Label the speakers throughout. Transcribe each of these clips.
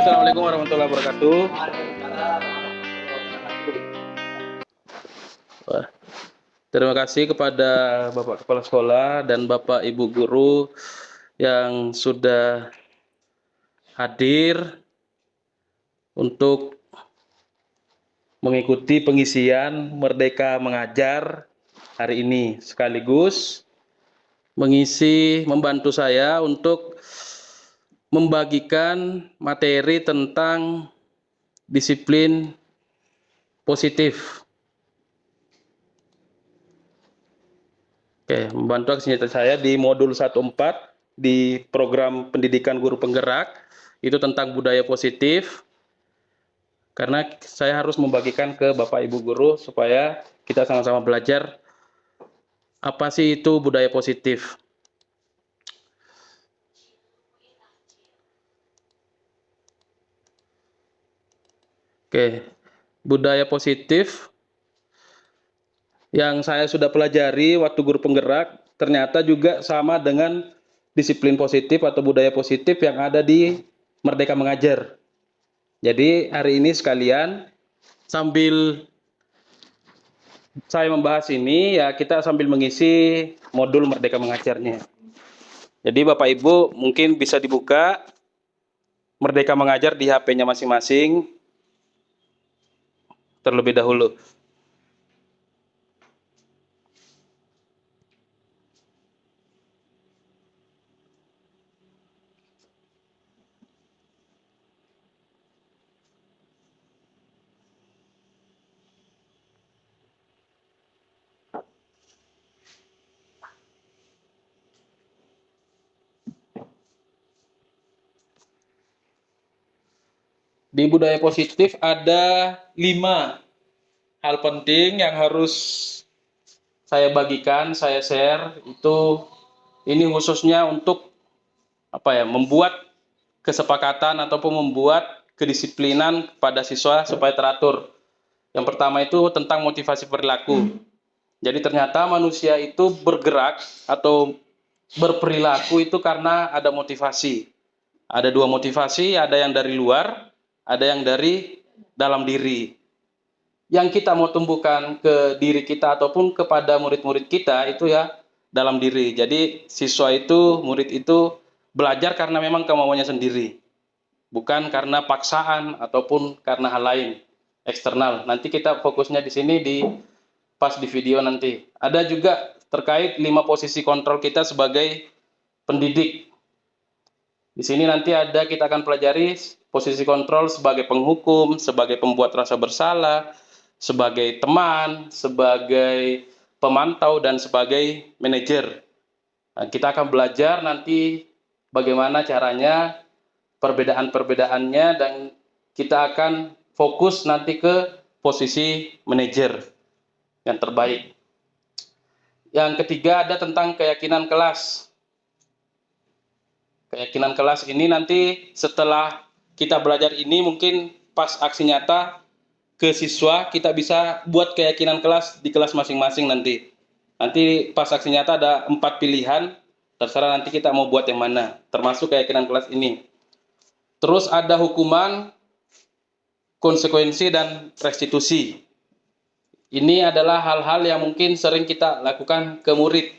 Speaker 1: Assalamualaikum warahmatullahi wabarakatuh. Wah, terima kasih kepada Bapak Kepala Sekolah dan Bapak Ibu Guru yang sudah hadir untuk mengikuti pengisian Merdeka Mengajar hari ini, sekaligus membantu saya untuk membagikan materi tentang disiplin positif. Oke, membantu aksi nyata saya di modul 14 di program pendidikan guru penggerak, itu tentang budaya positif. Karena saya harus membagikan ke Bapak Ibu guru supaya kita sama-sama belajar apa sih itu budaya positif. Oke, budaya positif yang saya sudah pelajari waktu guru penggerak ternyata juga sama dengan disiplin positif atau budaya positif yang ada di Merdeka Mengajar. Jadi hari ini sekalian sambil saya membahas ini ya kita sambil mengisi modul Merdeka Mengajarnya. Jadi Bapak Ibu mungkin bisa dibuka Merdeka Mengajar di HP-nya masing-masing terlebih dahulu. Di budaya positif ada 5 hal penting yang harus saya bagikan, saya share. Ini khususnya untuk membuat kesepakatan ataupun membuat kedisiplinan pada siswa supaya teratur. Yang pertama itu tentang motivasi perilaku. Jadi ternyata manusia itu bergerak atau berperilaku itu karena ada motivasi. Ada 2 motivasi, ada yang dari luar, ada yang dari dalam diri. Yang kita mau tumbuhkan ke diri kita ataupun kepada murid-murid kita itu ya dalam diri. Jadi siswa itu, murid itu belajar karena memang kemauannya sendiri. Bukan karena paksaan ataupun karena hal lain eksternal. Nanti kita fokusnya di sini pas di video nanti. Ada juga terkait 5 posisi kontrol kita sebagai pendidik. Di sini nanti kita akan pelajari posisi kontrol sebagai penghukum, sebagai pembuat rasa bersalah, sebagai teman, sebagai pemantau, dan sebagai manajer. Nah, kita akan belajar nanti bagaimana caranya, perbedaan-perbedaannya, dan kita akan fokus nanti ke posisi manajer yang terbaik. Yang ketiga ada tentang keyakinan kelas. Keyakinan kelas ini nanti setelah kita belajar ini mungkin pas aksi nyata ke siswa kita bisa buat keyakinan kelas di kelas masing-masing nanti. Nanti pas aksi nyata ada 4 pilihan, terserah nanti kita mau buat yang mana, termasuk keyakinan kelas ini. Terus ada hukuman, konsekuensi, dan restitusi. Ini adalah hal-hal yang mungkin sering kita lakukan ke murid.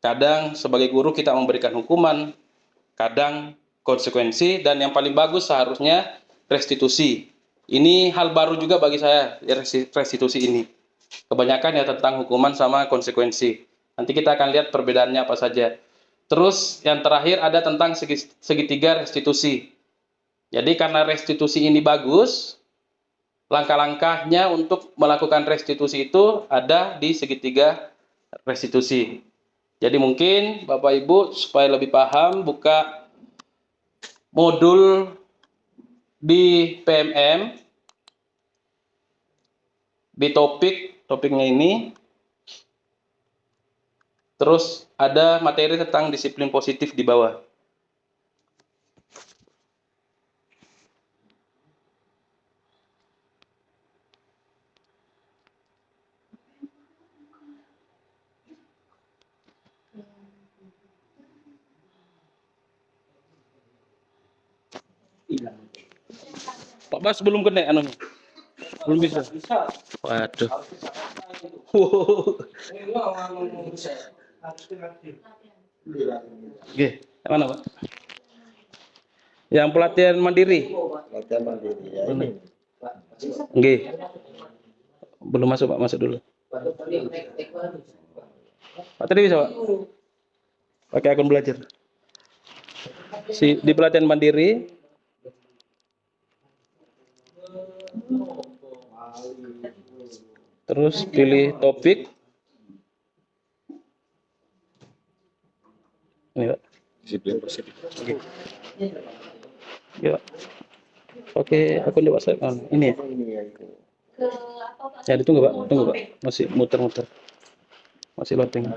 Speaker 1: Kadang sebagai guru kita memberikan hukuman, kadang konsekuensi, dan yang paling bagus seharusnya restitusi. Ini hal baru juga bagi saya, restitusi ini. Kebanyakan ya tentang hukuman sama konsekuensi. Nanti kita akan lihat perbedaannya apa saja. Terus yang terakhir ada tentang segitiga restitusi. Jadi karena restitusi ini bagus, langkah-langkahnya untuk melakukan restitusi itu ada di segitiga restitusi. Jadi mungkin Bapak Ibu supaya lebih paham buka modul di PMM di topiknya ini. Terus ada materi tentang disiplin positif di bawah. Pak Bas belum kena anunya. Belum bisa. Waduh. Oke, yang mana Pak? Yang pelatihan mandiri.
Speaker 2: Latihan mandiri ya ini.
Speaker 1: Oke. Belum masuk Pak, masuk dulu. Pak tadi bisa Pak? Pakai akun belajar. Di pelatihan mandiri. Terus pilih topik. Ini Pak.
Speaker 2: Disiplin positif.
Speaker 1: Oke. Ya. Oke, akun di WhatsApp. Ini ya.
Speaker 2: Ini ya itu.
Speaker 1: Ya ditunggu Pak, tunggu Pak. Masih muter-muter. Masih loading.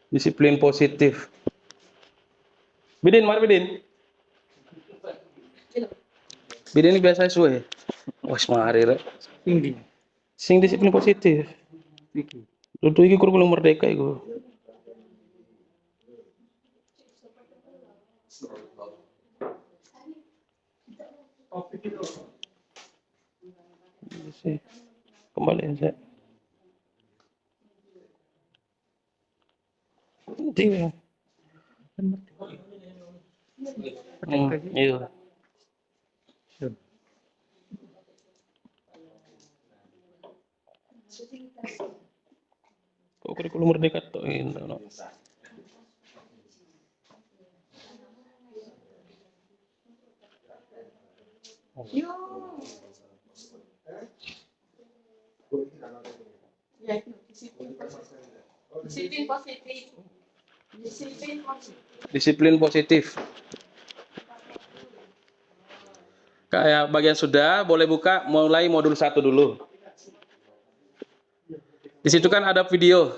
Speaker 1: Disiplin positif. Bidin, mari Bidin. Bidin ini biasa suwe. Wah, mari rek. Sing disiplin positif. Dulu iki kurikulum merdeka iku. Kembali aja. Iya. Iya. Kok kurikulum merdeka tuh ini. Disiplin positif. Kayak bagian sudah, boleh buka mulai modul 1 dulu. Di situ kan ada video.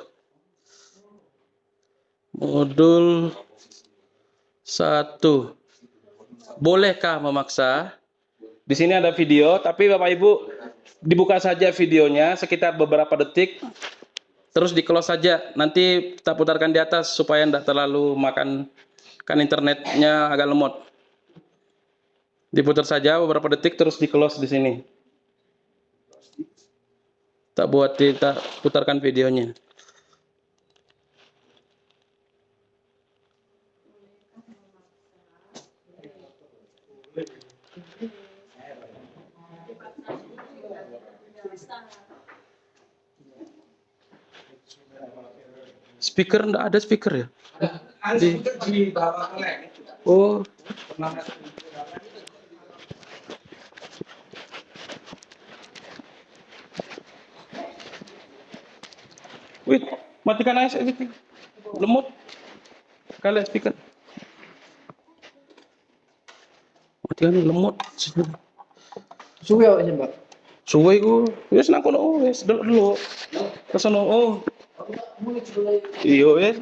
Speaker 1: Modul 1. Bolehkah memaksa? Di sini ada video, tapi Bapak Ibu dibuka saja videonya sekitar beberapa detik. Terus di close saja. Nanti kita putarkan di atas supaya tidak terlalu makan kan internetnya agak lemot. Diputar saja beberapa detik terus di close di sini. Kita putarkan videonya. Speaker enggak ada speaker ya?
Speaker 2: Di bawah kelek.
Speaker 1: Oh, wait, matikan aja gitu. Lemot. Kalian speaker. Matikan lemot.
Speaker 2: Suwe aja Mbak.
Speaker 1: Suwe ku, wis nang kono wis delok dulu. Kesono oh. Iya wis.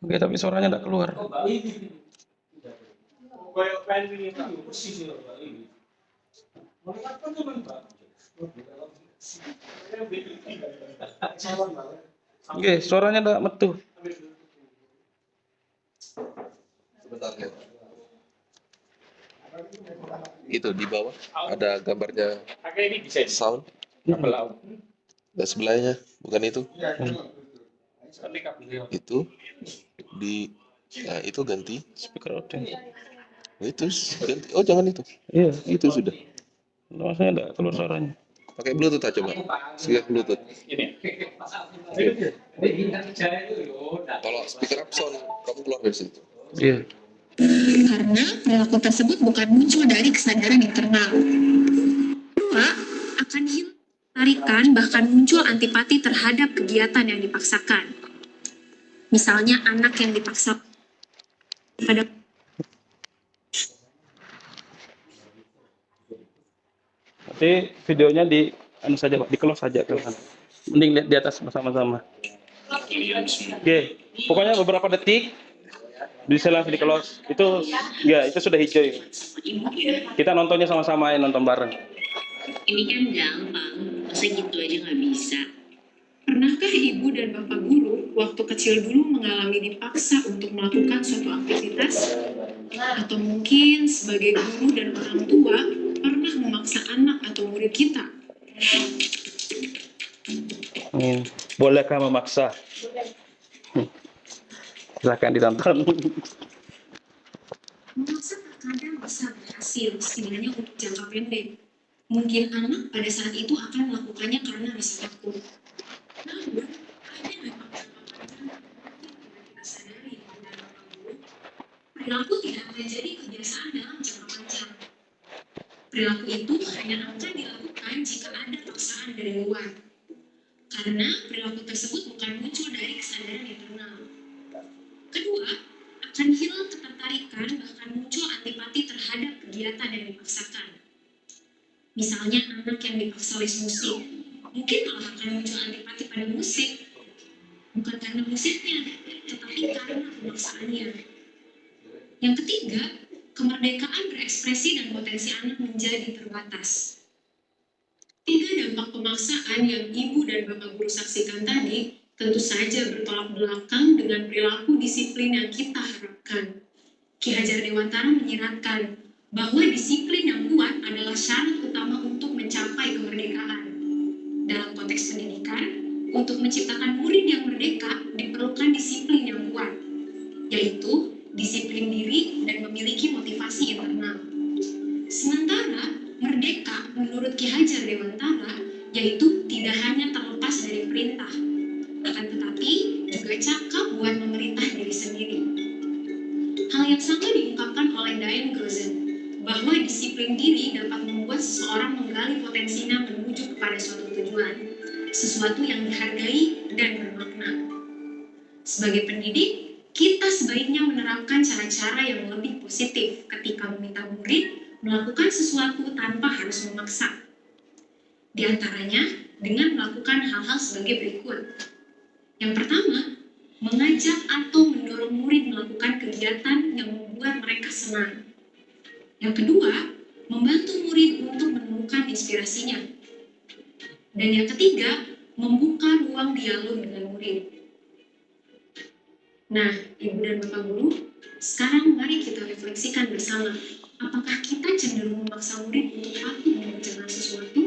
Speaker 1: Oke, tapi suaranya enggak keluar. Oke, suaranya enggak metu.
Speaker 2: Sebentar ya. Itu di bawah ada gambarnya sound. Dan sebelahnya bukan itu. Itu di nah, itu ganti.
Speaker 1: Speaker odeng.
Speaker 2: Oh, itu ganti. Oh, jangan itu.
Speaker 1: Iya,
Speaker 2: Itu sudah.
Speaker 1: maksudnya enggak keluar suaranya.
Speaker 2: Pakai Bluetooth aja, Pak. Speaker Bluetooth.
Speaker 1: Ini.
Speaker 2: Kalau speaker up sound, kamu keluar dari situ.
Speaker 1: Iya.
Speaker 3: Karena perilaku tersebut bukan muncul dari kesadaran internal. Kedua, akan hilang tarikan bahkan muncul antipati terhadap kegiatan yang dipaksakan. Misalnya anak yang dipaksa pada
Speaker 1: Nanti videonya di anu saja Pak, di close saja teman. Mending lihat di atas bersama-sama. Oke, pokoknya beberapa detik bisa langsung di close. Itu ya itu sudah hijau ini. Kita nontonnya sama-sama ya, nonton bareng.
Speaker 3: ini kan gampang, masa gitu aja nggak bisa. Pernahkah ibu dan bapak guru waktu kecil dulu mengalami dipaksa untuk melakukan suatu aktivitas? Atau mungkin sebagai guru dan orang tua pernah memaksa anak atau murid kita?
Speaker 1: Bolehkah memaksa? Silakan ditonton.
Speaker 3: Memaksa terkadang bisa berhasil, setidaknya untuk jangka pendek. Mungkin anak pada saat itu akan melakukannya karena rasa takut. Namun, ada memang jangka panjang yang kita sadari dan perilaku tidak menjadi kebiasaan dalam jangka panjang. Perilaku itu hanya akan dilakukan jika ada paksaan dari luar. Karena perilaku tersebut bukan muncul dari kesadaran internal. Kedua, akan hilang ketertarikan bahkan muncul antipati terhadap kegiatan yang dipaksakan. Misalnya anak yang dipaksa les musik, mungkin malah akan muncul antipati pada musik. Bukan karena musiknya, tetapi karena pemaksaannya. Yang ketiga, kemerdekaan berekspresi dan potensi anak menjadi terbatas. Tiga dampak pemaksaan yang ibu dan bapak guru saksikan tadi tentu saja bertolak belakang dengan perilaku disiplin yang kita harapkan. Ki Hajar Dewantara menyiratkan bahwa disiplin yang kuat adalah syarat utama untuk mencapai kemerdekaan. Dalam konteks pendidikan, untuk menciptakan murid yang merdeka diperlukan disiplin yang kuat, yaitu disiplin diri dan memiliki motivasi internal. Sementara merdeka menurut Ki Hajar Dewantara yaitu tidak hanya terlepas dari perintah, akan tetapi juga cakap buat memerintah diri sendiri. Hal yang sama diungkapkan oleh Diane Gozen, bahwa disiplin diri dapat membuat seseorang menggali potensinya menuju kepada suatu tujuan, sesuatu yang dihargai dan bermakna. Sebagai pendidik, kita sebaiknya menerapkan cara-cara yang lebih positif ketika meminta murid melakukan sesuatu tanpa harus memaksa. Di antaranya dengan melakukan hal-hal sebagai berikut. Yang pertama, mengajak atau mendorong murid melakukan kegiatan yang membuat mereka senang. Yang kedua, membantu murid untuk menemukan inspirasinya. Dan yang ketiga, membuka ruang dialog dengan murid. Nah, Ibu dan Bapak Guru, sekarang mari kita refleksikan bersama. Apakah kita cenderung memaksa murid untuk patuh mengerjakan sesuatu?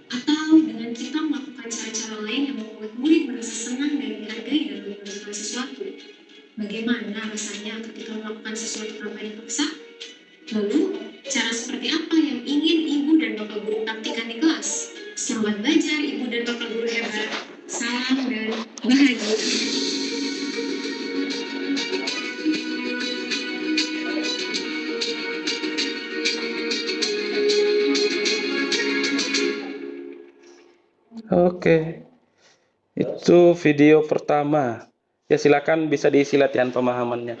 Speaker 3: Atau dengan kita melakukan cara-cara lain yang membuat murid merasa senang dan dihargai dalam mengerjakan sesuatu? Bagaimana rasanya ketika melakukan sesuatu tanpa dipaksa? Lalu, cara seperti apa yang ingin Ibu dan Bapak Guru praktikkan di kelas? Selamat belajar Ibu dan Bapak Guru hebat. Salam dan bahagia.
Speaker 1: Oke. Itu video pertama. Ya silakan bisa diisi latihan pemahamannya.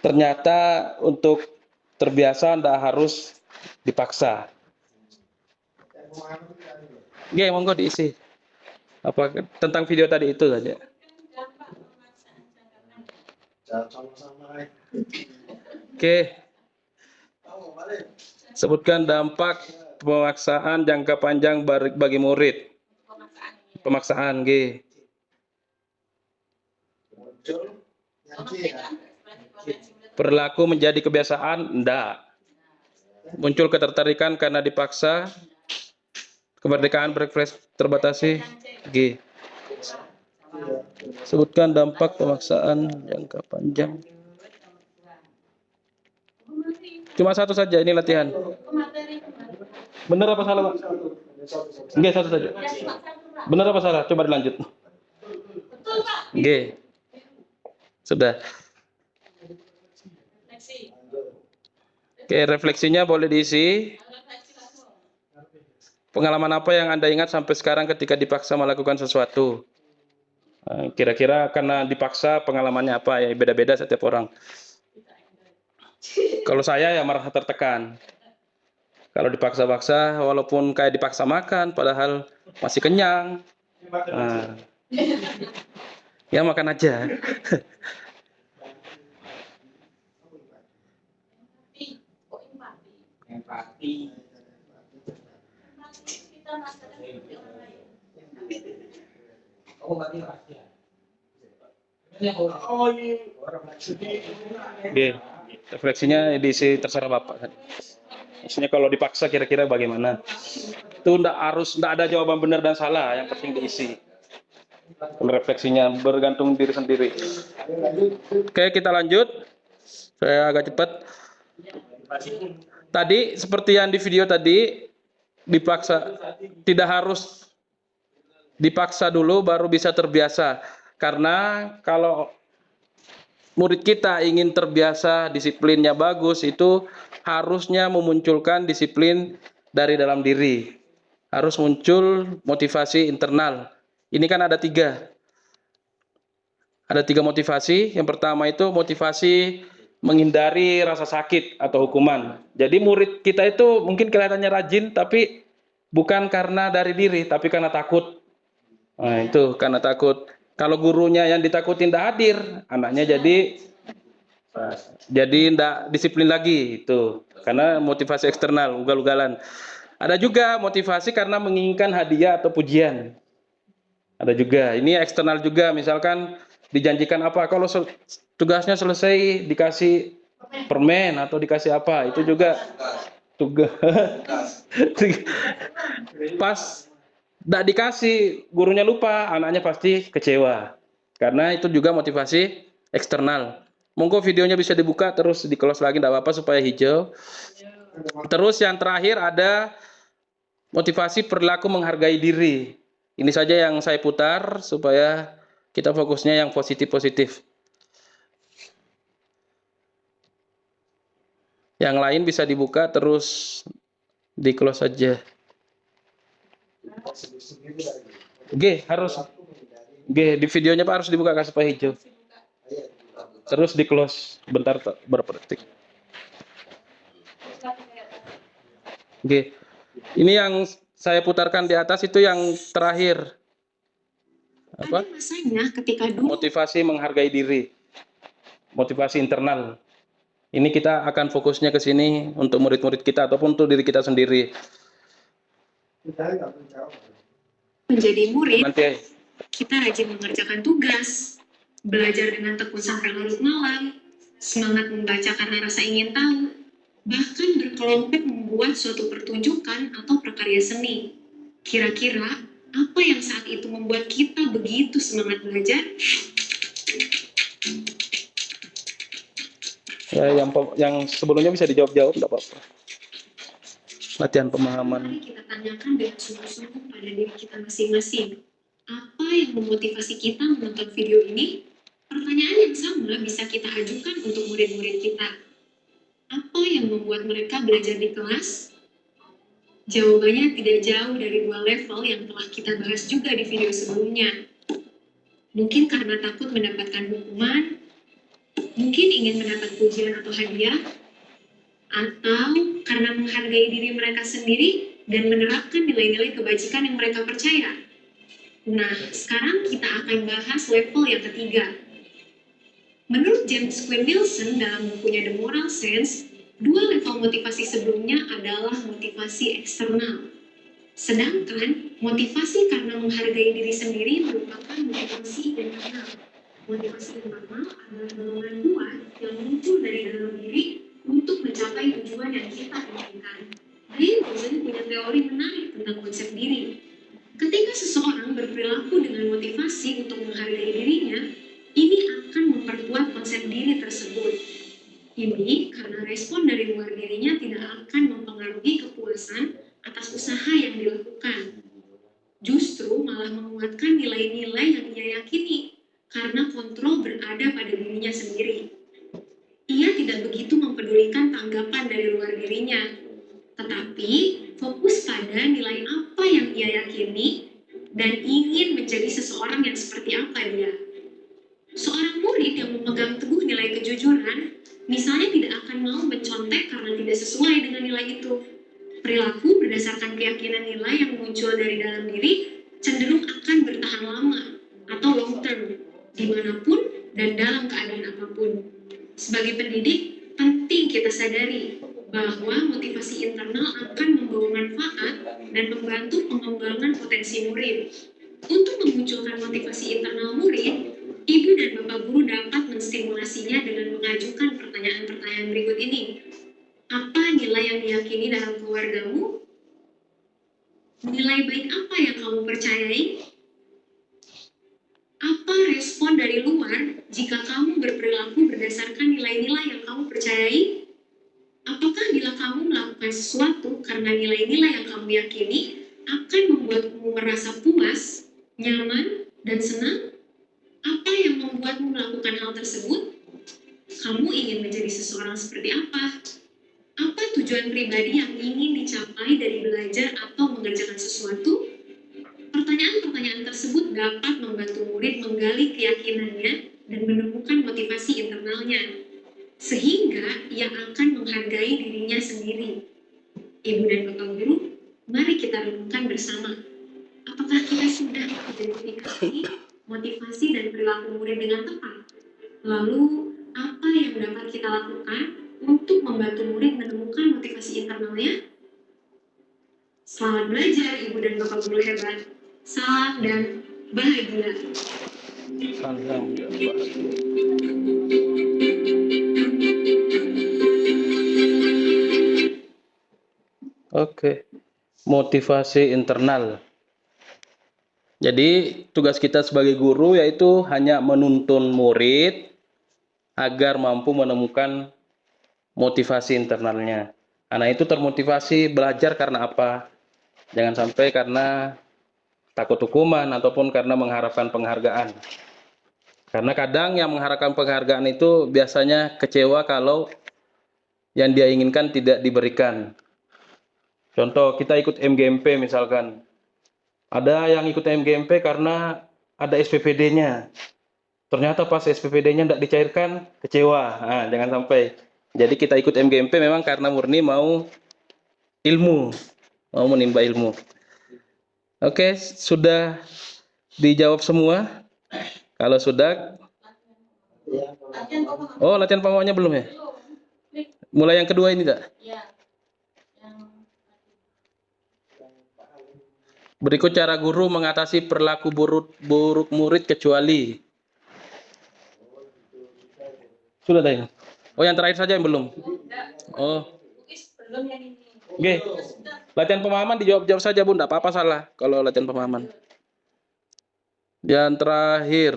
Speaker 1: Ternyata untuk terbiasa tidak harus dipaksa. Oke, monggo diisi. Apa tentang video tadi itu saja. Oke. Sebutkan dampak pemaksaan jangka panjang bagi murid. Pemaksaan, G. Perilaku menjadi kebiasaan, enggak. Muncul ketertarikan karena dipaksa. Kemerdekaan berekspresi terbatasi, G. Sebutkan dampak pemaksaan jangka panjang. Cuma satu saja, ini latihan. Benar apa salah, Pak? Oke, satu saja. Benar apa salah? Coba dilanjut. Oke. Sudah. Oke, refleksinya boleh diisi. Pengalaman apa yang Anda ingat sampai sekarang ketika dipaksa melakukan sesuatu? Kira-kira karena dipaksa pengalamannya apa ya? Beda-beda setiap orang. Kalau saya ya merasa tertekan. Kalau dipaksa-paksa, walaupun kayak dipaksa makan, padahal masih kenyang. Nah, ya makan aja. Oke, refleksinya diisi terserah Bapak. Maksudnya kalau dipaksa kira-kira bagaimana? Itu enggak ada jawaban benar dan salah, yang penting diisi. Refleksinya bergantung diri sendiri. Oke, kita lanjut. Saya agak cepat. Tadi seperti yang di video tadi, dipaksa, tidak harus dipaksa dulu baru bisa terbiasa. Karena kalau murid kita ingin terbiasa, disiplinnya bagus, itu harusnya memunculkan disiplin dari dalam diri. Harus muncul motivasi internal. Ini kan ada 3. Ada 3 motivasi. Yang pertama itu motivasi menghindari rasa sakit atau hukuman. Jadi murid kita itu mungkin kelihatannya rajin, tapi bukan karena dari diri, tapi karena takut. Nah, itu karena takut. Kalau gurunya yang ditakutin tidak hadir, anaknya jadi tidak disiplin lagi. Itu karena motivasi eksternal, ugal-ugalan. Ada juga motivasi karena menginginkan hadiah atau pujian. Ada juga. Ini eksternal juga. Misalkan dijanjikan apa, kalau tugasnya selesai dikasih permen atau dikasih apa, itu juga tugas. Pas tidak dikasih, gurunya lupa, anaknya pasti kecewa. Karena itu juga motivasi eksternal. Monggo videonya bisa dibuka terus di close lagi, tidak apa-apa supaya hijau. Terus yang terakhir ada motivasi perilaku menghargai diri. Ini saja yang saya putar supaya kita fokusnya yang positif-positif. Yang lain bisa dibuka terus di close saja. Harus. Di videonya Pak harus dibuka supaya hijau. Terus di close bentar berapa detik. Ini yang saya putarkan di atas itu yang terakhir. Apa?
Speaker 3: Ada masanya ketika dulu
Speaker 1: Motivasi menghargai diri. Motivasi internal. Ini kita akan fokusnya ke sini untuk murid-murid kita ataupun untuk diri kita sendiri.
Speaker 3: menjadi murid,
Speaker 1: Nanti
Speaker 3: kita rajin mengerjakan tugas, belajar dengan tekun sampai larut malam, semangat membaca karena rasa ingin tahu, bahkan berkelompok membuat suatu pertunjukan atau prakarya seni. Kira-kira apa yang saat itu membuat kita begitu semangat belajar?
Speaker 1: ya, yang sebelumnya bisa dijawab-jawab, tidak apa-apa. Latihan pemahaman.
Speaker 3: Mari kita tanyakan dengan sungguh-sungguh pada diri kita masing-masing. Apa yang memotivasi kita menonton video ini? Pertanyaan yang sama bisa kita ajukan untuk murid-murid kita. Apa yang membuat mereka belajar di kelas? Jawabannya tidak jauh dari 2 level yang telah kita bahas juga di video sebelumnya. Mungkin karena takut mendapatkan hukuman, mungkin ingin mendapat pujian atau hadiah, atau karena menghargai diri mereka sendiri dan menerapkan nilai-nilai kebajikan yang mereka percaya. Nah, sekarang kita akan bahas level yang ketiga. Menurut James Quinn Wilson dalam bukunya The Moral Sense, 2 level motivasi sebelumnya adalah motivasi eksternal. Sedangkan motivasi karena menghargai diri sendiri merupakan motivasi internal. Motivasi internal adalah dorongan kuat yang muncul dari dalam diri untuk mencapai tujuan yang kita inginkan. Brian Wilson punya teori menarik tentang konsep diri. Ketika seseorang berperilaku dengan motivasi untuk menghargai dirinya, ini akan memperkuat konsep diri tersebut. Ini karena respon dari luar dirinya tidak akan mempengaruhi kepuasan atas usaha yang dilakukan. mengembangkan nilai-nilai yang ia yakini karena kontrol berada pada dirinya sendiri. Ia tidak begitu mempedulikan tanggapan dari luar dirinya, tetapi fokus pada nilai apa yang ia yakini dan ingin menjadi seseorang yang seperti apa dia. Seorang murid yang memegang teguh nilai kejujuran, misalnya tidak akan mau mencontek karena tidak sesuai dengan nilai itu. Perilaku berdasarkan keyakinan nilai yang muncul dari dalam diri cenderung akan bertahan lama atau long term, dimanapun dan dalam keadaan apapun. Sebagai pendidik, penting kita sadari bahwa motivasi internal akan membawa manfaat dan membantu pengembangan potensi murid. Untuk memunculkan motivasi internal murid, ibu dan bapak guru dapat menstimulasinya dengan mengajukan pertanyaan-pertanyaan berikut ini. Apa nilai yang diyakini dalam keluargamu? Nilai baik apa yang kamu percayai? Apa respon dari luar jika kamu berperilaku berdasarkan nilai-nilai yang kamu percayai? Apakah bila kamu melakukan sesuatu karena nilai-nilai yang kamu yakini akan membuatmu merasa puas, nyaman, dan senang? Apa yang membuatmu melakukan hal tersebut? Kamu ingin menjadi seseorang seperti apa? Apa tujuan pribadi yang ingin dicapai dari belajar atau mengerjakan sesuatu? Pertanyaan-pertanyaan tersebut dapat membantu murid menggali keyakinannya dan menemukan motivasi internalnya, sehingga ia akan menghargai dirinya sendiri. Ibu dan bapak guru, mari kita renungkan bersama. Apakah kita sudah mengidentifikasi motivasi dan perilaku murid dengan tepat? Lalu, apa yang dapat kita lakukan untuk membantu murid menemukan motivasi internalnya? Selamat belajar, Ibu dan Bapak Guru hebat. Salam dan bahagia.
Speaker 1: Oke, motivasi internal. Jadi tugas kita sebagai guru yaitu hanya menuntun murid agar mampu menemukan motivasi internalnya. Anak itu termotivasi belajar karena apa? Jangan sampai karena takut hukuman ataupun karena mengharapkan penghargaan. Karena kadang yang mengharapkan penghargaan itu biasanya kecewa kalau yang dia inginkan tidak diberikan. Contoh, kita ikut MGMP misalkan. Ada yang ikut MGMP karena ada SPPD-nya. Ternyata pas SPPD-nya tidak dicairkan, kecewa. Nah, jangan sampai. Jadi kita ikut MGMP memang karena murni mau ilmu, mau menimba ilmu. Oke, sudah dijawab semua? Kalau sudah, oh latihan pemahamannya belum ya? Mulai yang kedua ini tak? Berikut cara guru mengatasi perilaku buruk murid kecuali. Sudah ada yang? Oh yang terakhir saja yang belum? Oh. Oke. Latihan pemahaman dijawab-jawab saja Bun, tidak apa-apa salah kalau latihan pemahaman. Yang terakhir,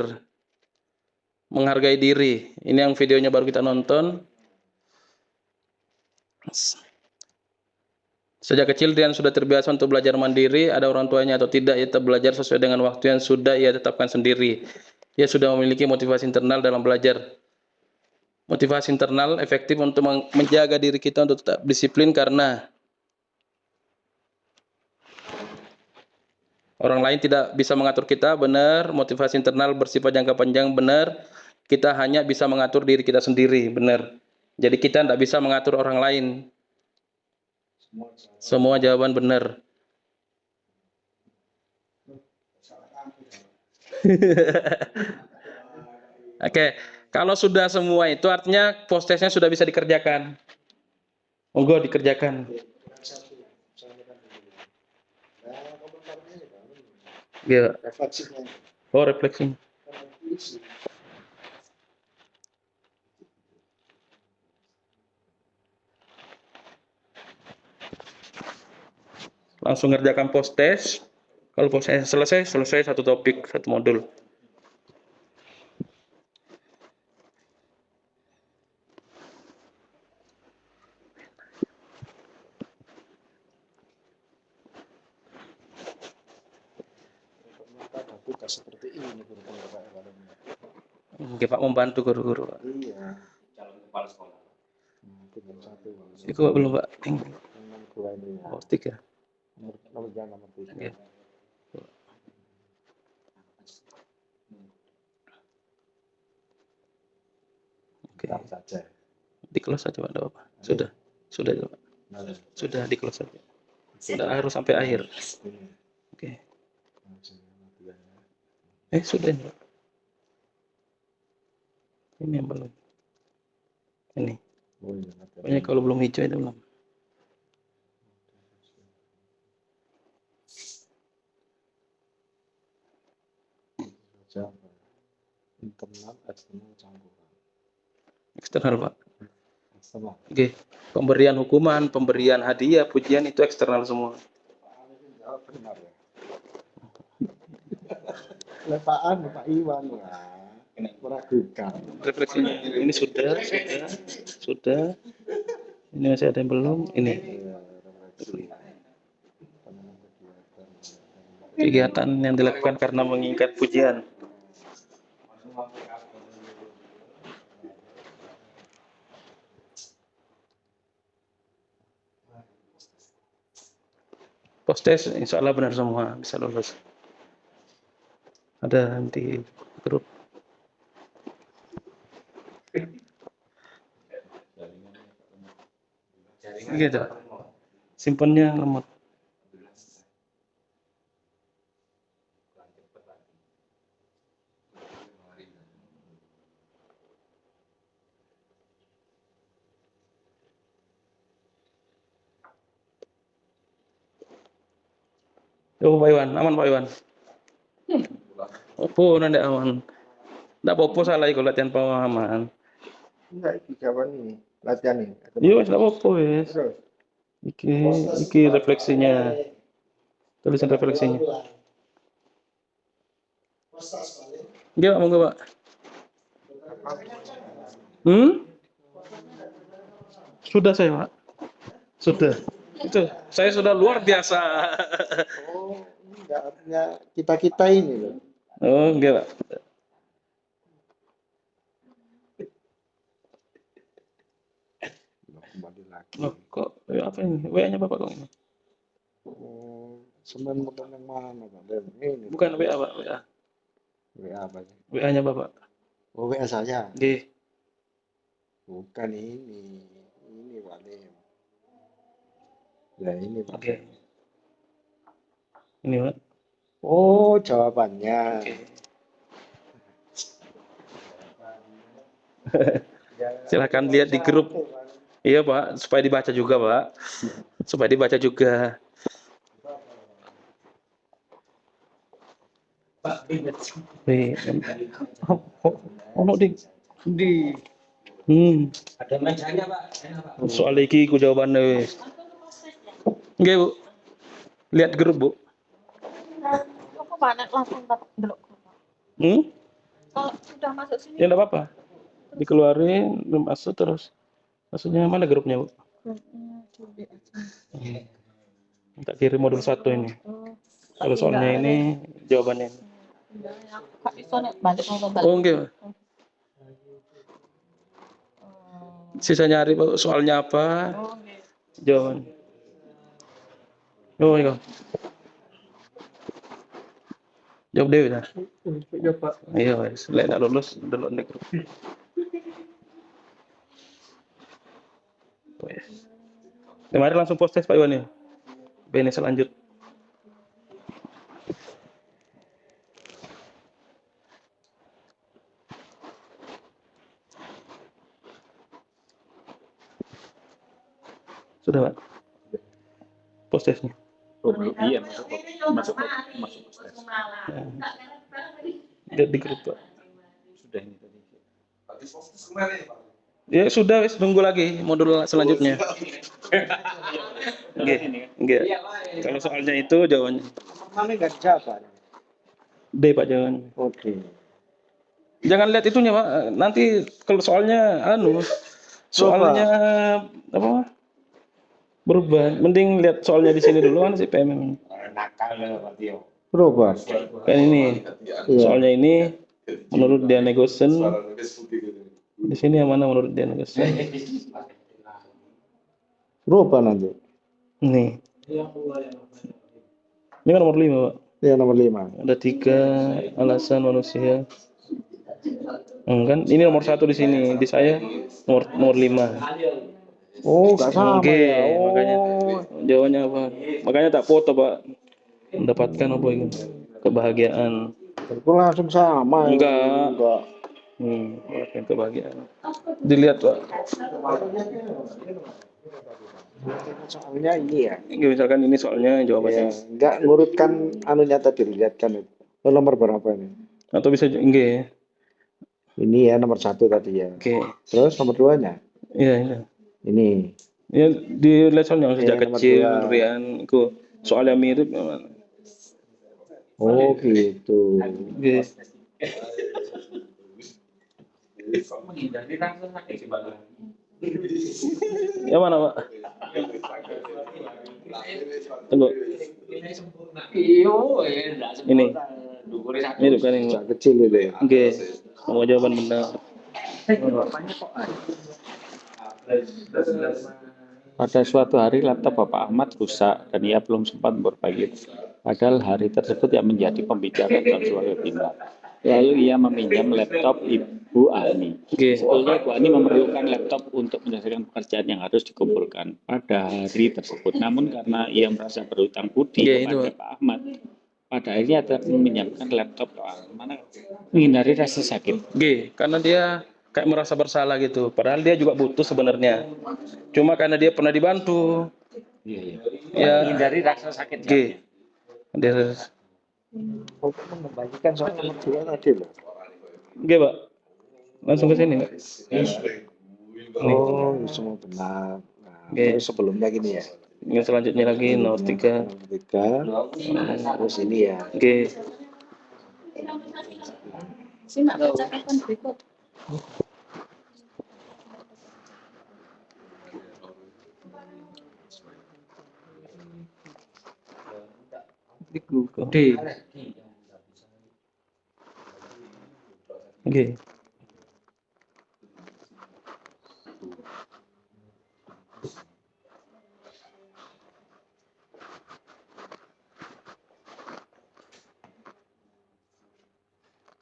Speaker 1: menghargai diri. Ini yang videonya baru kita nonton. Sejak kecil Rian sudah terbiasa untuk belajar mandiri, ada orang tuanya atau tidak, ia tetap belajar sesuai dengan waktu yang sudah ia tetapkan sendiri. Ia sudah memiliki motivasi internal dalam belajar. Motivasi internal efektif untuk menjaga diri kita untuk tetap disiplin karena orang lain tidak bisa mengatur kita, benar. Motivasi internal bersifat jangka panjang, benar. Kita hanya bisa mengatur diri kita sendiri, benar. Jadi kita tidak bisa mengatur orang lain. Semua jawaban benar. Oke, kalau sudah semua itu artinya post-testnya sudah bisa dikerjakan. Monggo dikerjakan. Ya. Oh, refleksi. Langsung ngerjakan post test. Kalau post test selesai satu topik, satu modul.
Speaker 4: seperti ini guru-guru Pak kalau ini.
Speaker 1: Oke, Pak membantu guru-guru, Pak.
Speaker 4: Iya. Tinggal satu.
Speaker 1: Itu Pak belum, Pak.
Speaker 4: Nomor 2 ini ya.
Speaker 1: Oh, 3.
Speaker 4: Nomor 3.
Speaker 1: Oke. Oke.
Speaker 4: Tetap saja.
Speaker 1: Di close saja, Pak. Enggak apa-apa. Sudah, Pak.
Speaker 4: Nah,
Speaker 1: Sudah di close saja. Sudah harus sampai akhir.
Speaker 4: ini.
Speaker 1: Oke.
Speaker 4: Nomor 2 ya.
Speaker 1: Sudah ini, Pak. Ini yang belum. Ini.
Speaker 4: Oh, iya, nanti.
Speaker 1: Pokoknya kalau belum hijau itu belum.
Speaker 4: Saja. Internal, eksternal campuran.
Speaker 1: Eksternal, Pak.
Speaker 4: Eksternal.
Speaker 1: Oke. Pemberian hukuman, pemberian hadiah, pujian itu eksternal semua.
Speaker 4: Jawab benar ya. Lepaan Pak Iwan lah. Meragukan.
Speaker 1: Refleksinya ini sudah. Ini masih ada yang belum. Ini
Speaker 4: Iya, refleksi.
Speaker 1: kegiatan yang dilakukan karena mengingat pujian. Post test insya Allah benar semua, bisa lulus. Ada di grup. Gitu. Simpannya lemot. Yo, Pak Iwan, aman Pak Iwan. Opo nanti aman. Ndak apa-apa salah iku latihan pemahaman.
Speaker 4: Enggak, iki jawaban ini. Latihan ini.
Speaker 1: Iya, wis ndak apa-apa wis.
Speaker 4: Terus.
Speaker 1: Iki refleksinya. Tulisan refleksinya. Enggak, monggo, Pak. Sudah saya, Pak. Sudah. Itu saya sudah luar biasa.
Speaker 4: Oh, enggak artinya kita ini loh.
Speaker 1: Oh, enggak, Pak.
Speaker 4: Kembali lagi.
Speaker 1: Loh, kok apa ini? WA-nya Bapak kok ini?
Speaker 4: Oh, semen bukan yang mana Pak? Ini.
Speaker 1: Bukan WA, Pak, WA.
Speaker 4: WA apa sih?
Speaker 1: WA-nya Bapak.
Speaker 4: Oh, WA saya.
Speaker 1: Nggih.
Speaker 4: Bukan ini. Ini Pak Lim. Ya ini Pak.
Speaker 1: Oke. Ini, Pak.
Speaker 4: Oh, jawabannya.
Speaker 1: Oke. Silakan lihat di grup. Iya, Pak, supaya dibaca juga, Pak. Supaya dibaca juga. Pak, ono di. Ada mejanya, Pak. Soal iki ku jawabannya wis. Nggih, Bu. Lihat grup, Bu.
Speaker 5: Aku mana langsung delok. Kalau sudah masuk sini
Speaker 1: Ya enggak apa-apa. Dikeluarin, masuk terus. Maksudnya mana grupnya, Bu? Tak kirim modul 1 ini. Kalau soalnya ini jawabannya.
Speaker 5: Kak iso nek balik balik.
Speaker 1: Oh, enggak. Sisa nyari Pak, soalnya apa? Jawaban. Oh, iya. Jawab deh dah.
Speaker 4: Ya Pak.
Speaker 1: Iya, wes. Lek nak lulus delok nek grup. Wes. Kemarin langsung post test Pak Iwan ya. Bene selanjut. Sudah, Pak. Post testnya.
Speaker 6: Oh, belum. Iya, masuk tes.
Speaker 1: Lihat di grup, Pak.
Speaker 6: Sudah ini tadi.
Speaker 1: Ya sudah, wes nunggu lagi modul selanjutnya. Enggak. Kalau soalnya itu jawabannya
Speaker 4: Mana enggak dijawab?
Speaker 1: D, Pak, jawabannya.
Speaker 4: Oke.
Speaker 1: Jangan lihat itunya, Pak. Nanti kalau soalnya soalnya apa? Berubah. Mending lihat soalnya di sini dulu kan si PMM.
Speaker 4: Nakal Pak Tio. Berubah.
Speaker 1: Kan ini.
Speaker 4: Iya.
Speaker 1: Soalnya ini menurut dia Negosen. Di sini yang mana menurut dia Negosen?
Speaker 4: Berubah nanti.
Speaker 1: Ini. Ini kan nomor 5, Pak.
Speaker 4: Iya, nomor 5.
Speaker 1: Ada 3 alasan manusia. Kan ini nomor 1 di sini. Di saya nomor 5.
Speaker 4: Oh, nggak sama
Speaker 1: Oke,
Speaker 4: ya.
Speaker 1: makanya
Speaker 4: Oh,
Speaker 1: jawabannya apa? Makanya tak foto, Pak. Mendapatkan apa itu? Kebahagiaan.
Speaker 4: itu langsung sama.
Speaker 1: Enggak.
Speaker 4: Enggak.
Speaker 1: Mendapatkan kebahagiaan. Dilihat, Pak.
Speaker 4: Soalnya ini ya.
Speaker 1: Misalkan ini soalnya
Speaker 4: Ya,
Speaker 1: jawabannya.
Speaker 4: nggak ngurutkan anunya tadi, lihatkan itu. Oh, nomor berapa ini?
Speaker 1: Atau bisa enggak.
Speaker 4: Ini ya nomor 1 tadi ya.
Speaker 1: Oke.
Speaker 4: Terus nomor 2-nya?
Speaker 1: Iya, iya.
Speaker 4: Ini.
Speaker 1: Ya dilihat soalnya sejak
Speaker 4: Iya, nomor
Speaker 1: kecil,
Speaker 4: 2.
Speaker 1: Rian, itu soalnya mirip memang.
Speaker 4: Oh, gitu.
Speaker 1: Oke. Yang mana, Pak? Tunggu. Ini. Mirip kan ini, Pak?
Speaker 4: Sejak kecil itu ya.
Speaker 1: Oke. Semua jawaban benar.
Speaker 6: Pada suatu hari laptop Bapak Ahmad rusak dan ia belum sempat memperbaiki. Padahal hari tersebut yang menjadi pembicaraan dalam sebuah webinar. Lalu ia meminjam laptop Ibu Ani.
Speaker 1: Oke.
Speaker 6: Sebetulnya Ibu Ani memerlukan laptop untuk menyelesaikan pekerjaan yang harus dikumpulkan pada hari tersebut. Namun karena ia merasa berhutang budi
Speaker 1: Iya,
Speaker 6: kepada
Speaker 1: itu.
Speaker 6: Pak Ahmad, pada akhirnya tetap meminjamkan laptop Pak Ahmad, menghindari rasa sakit.
Speaker 1: Oke, karena dia kayak merasa bersalah gitu. Padahal dia juga butuh sebenarnya. Cuma karena dia pernah dibantu.
Speaker 6: Iya.
Speaker 1: Ya.
Speaker 6: Menghindari rasa sakit.
Speaker 1: Oke. Dia
Speaker 4: Untuk mengembalikan soal nomor 2 tadi loh.
Speaker 1: Oke, Pak. Langsung ke sini, Pak.
Speaker 4: Oh, semua benar. Nah,
Speaker 1: Oke.
Speaker 4: terus sebelumnya gini ya.
Speaker 1: Yang selanjutnya lagi nomor 3.
Speaker 4: Nomor 3. Terus ini ya.
Speaker 1: Oke.
Speaker 5: Simak percakapan berikut.
Speaker 1: Oke. Oke.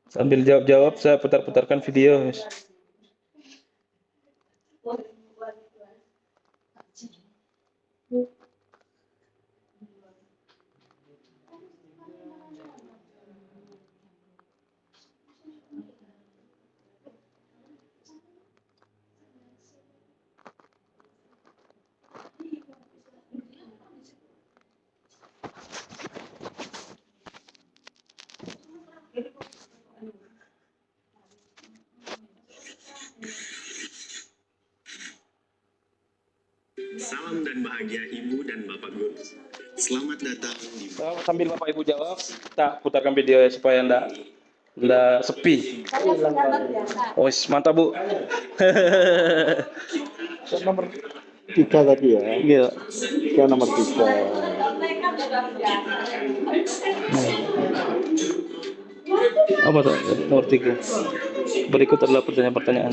Speaker 1: Sambil jawab-jawab, saya putar-putarkan video, guys.
Speaker 7: Salam dan bahagia Ibu dan Bapak Guru. Selamat datang di
Speaker 1: Sambil Bapak Ibu jawab, tak putarkan video ya supaya enggak sepi. Oh, mantap, Bu.
Speaker 4: Nomor 3 tadi ya.
Speaker 1: Iya.
Speaker 4: Yang nomor 3.
Speaker 1: Apa tuh? Nomor 3. Berikut adalah pertanyaan-pertanyaan.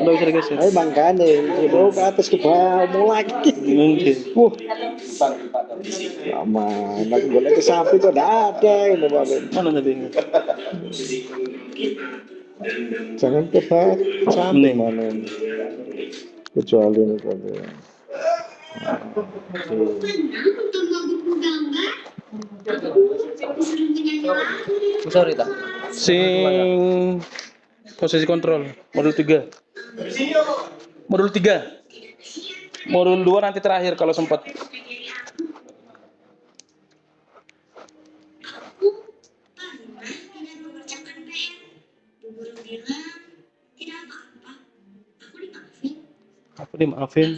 Speaker 1: Udah bisa digeser.
Speaker 4: Ayo makanya, bro ke atas ke bawah mau lagi.
Speaker 1: Mungkin.
Speaker 4: Lama, nak gue lagi sapi tuh ada ini balik.
Speaker 1: Mana tadi?
Speaker 4: Jangan ke bawah, sampai mana ini. Kecuali ini tadi.
Speaker 8: Sorry tak.
Speaker 1: Sing posisi kontrol modul 3. Modul 3. Modul 2 nanti terakhir kalau sempat. Aku dimaafin.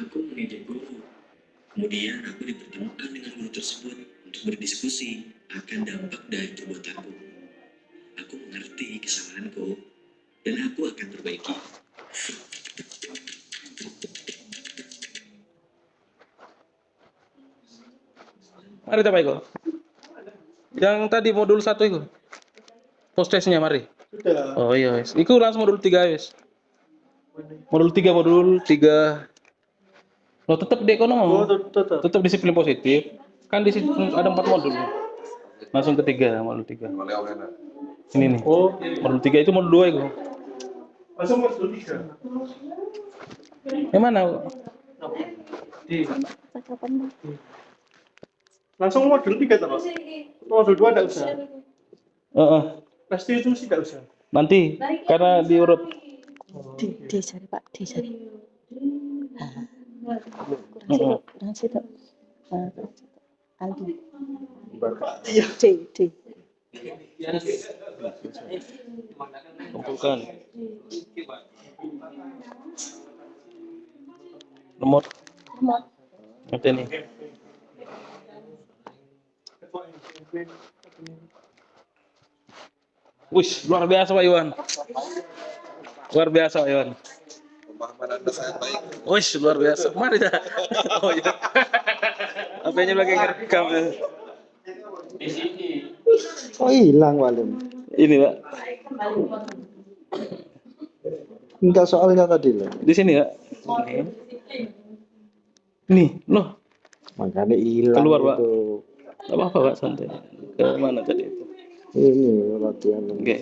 Speaker 7: Aku mengejek guru. Kemudian aku dipertemukan dengan guru tersebut untuk berdiskusi akan dampak dari perbuatanku. Aku mengerti kesalahanku dan aku akan perbaiki.
Speaker 1: Mari Pak Eko. Yang tadi modul 1 itu. Postesnya mari.
Speaker 4: Sudah.
Speaker 1: Oh iya wes. Iku langsung modul 3 wes. Modul 3. Lo tetap di ekonomi.
Speaker 4: Oh, tetap.
Speaker 1: Tetap disiplin positif. Kan di situ ada 4 modul. Langsung ke 3, modul 3. Ini nih.
Speaker 4: Oh,
Speaker 1: Modul 3 itu modul 2 itu.
Speaker 4: langsung modul 3.
Speaker 1: Yang mana?
Speaker 4: Di
Speaker 5: Kapan Pak?
Speaker 4: langsung modul 3 toh, Pak? Modul 2 enggak usah.
Speaker 1: Heeh.
Speaker 4: Pasti itu sih enggak usah.
Speaker 1: Nanti karena diurut.
Speaker 5: Di cari Pak, di cari. Kurang situ. Aldi.
Speaker 4: Iya.
Speaker 5: D.
Speaker 1: Kumpulkan. Nomor. Nanti nih. Wih, luar biasa Pak Iwan. Luar biasa Pak Iwan.
Speaker 2: Pemahaman Anda sangat baik.
Speaker 1: Wih, luar biasa. Mari dah. Oh iya. HP-nya lagi ngerekam.
Speaker 4: Oh, hilang Walim.
Speaker 1: Ini Pak.
Speaker 4: Enggak soalnya tadi loh.
Speaker 1: Di sini ya. Nih, loh.
Speaker 4: Makanya hilang
Speaker 1: Keluar, Pak.
Speaker 4: itu.
Speaker 1: Gak apa-apa Pak, santai. Ke mana tadi itu?
Speaker 4: Ini latihan.
Speaker 1: Oke.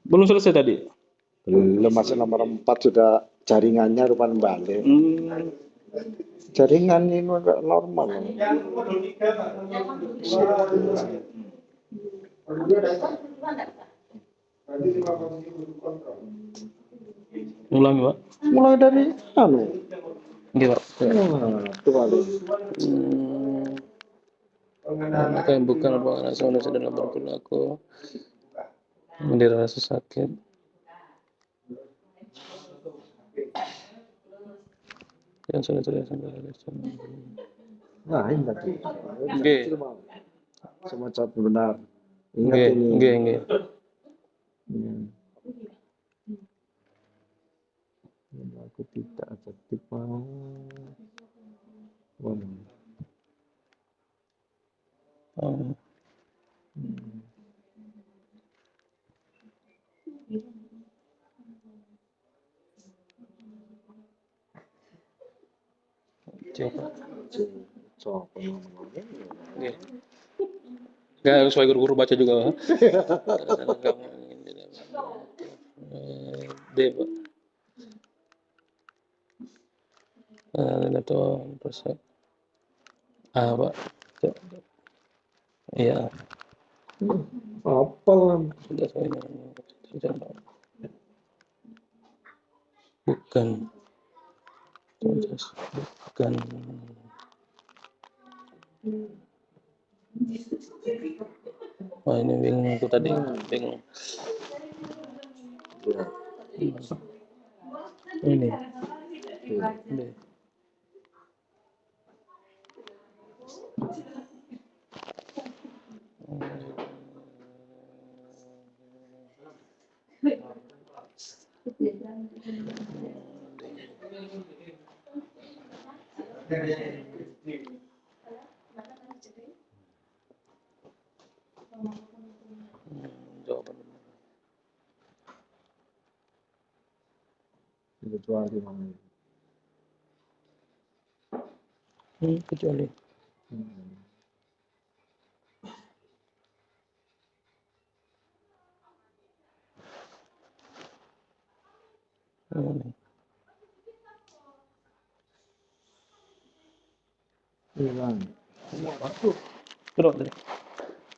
Speaker 1: Belum selesai tadi?
Speaker 4: Belum, masih nomor 4 sudah jaringannya rupanya balik. Jaringan ini enggak normal.
Speaker 1: Ulangi Pak.
Speaker 4: Mulai dari anu.
Speaker 1: Oke Pak.
Speaker 4: Wah, itu balik.
Speaker 1: Maka yang bukan merupakan rasa manusia dalam berperilaku menderita rasa sakit. Yang sudah terlihat sampai
Speaker 4: Nah, ini tadi.
Speaker 1: Oke.
Speaker 4: Semacam benar. Ingat
Speaker 1: Oke,
Speaker 4: ini.
Speaker 1: oke.
Speaker 4: Aku tidak efektif mau.
Speaker 1: Coba.
Speaker 4: Coba.
Speaker 1: Oke. Enggak sesuai guru-guru baca juga. D Pak. Atau persen. Pak. Iya.
Speaker 4: Apa lah?
Speaker 1: Sudah saya bukan. Bukan. Wah ini bingung aku tadi. Bingung. Ini. D. Jawaban
Speaker 4: Kecuali mana?
Speaker 1: kecuali
Speaker 4: Hilang.
Speaker 1: terus tadi.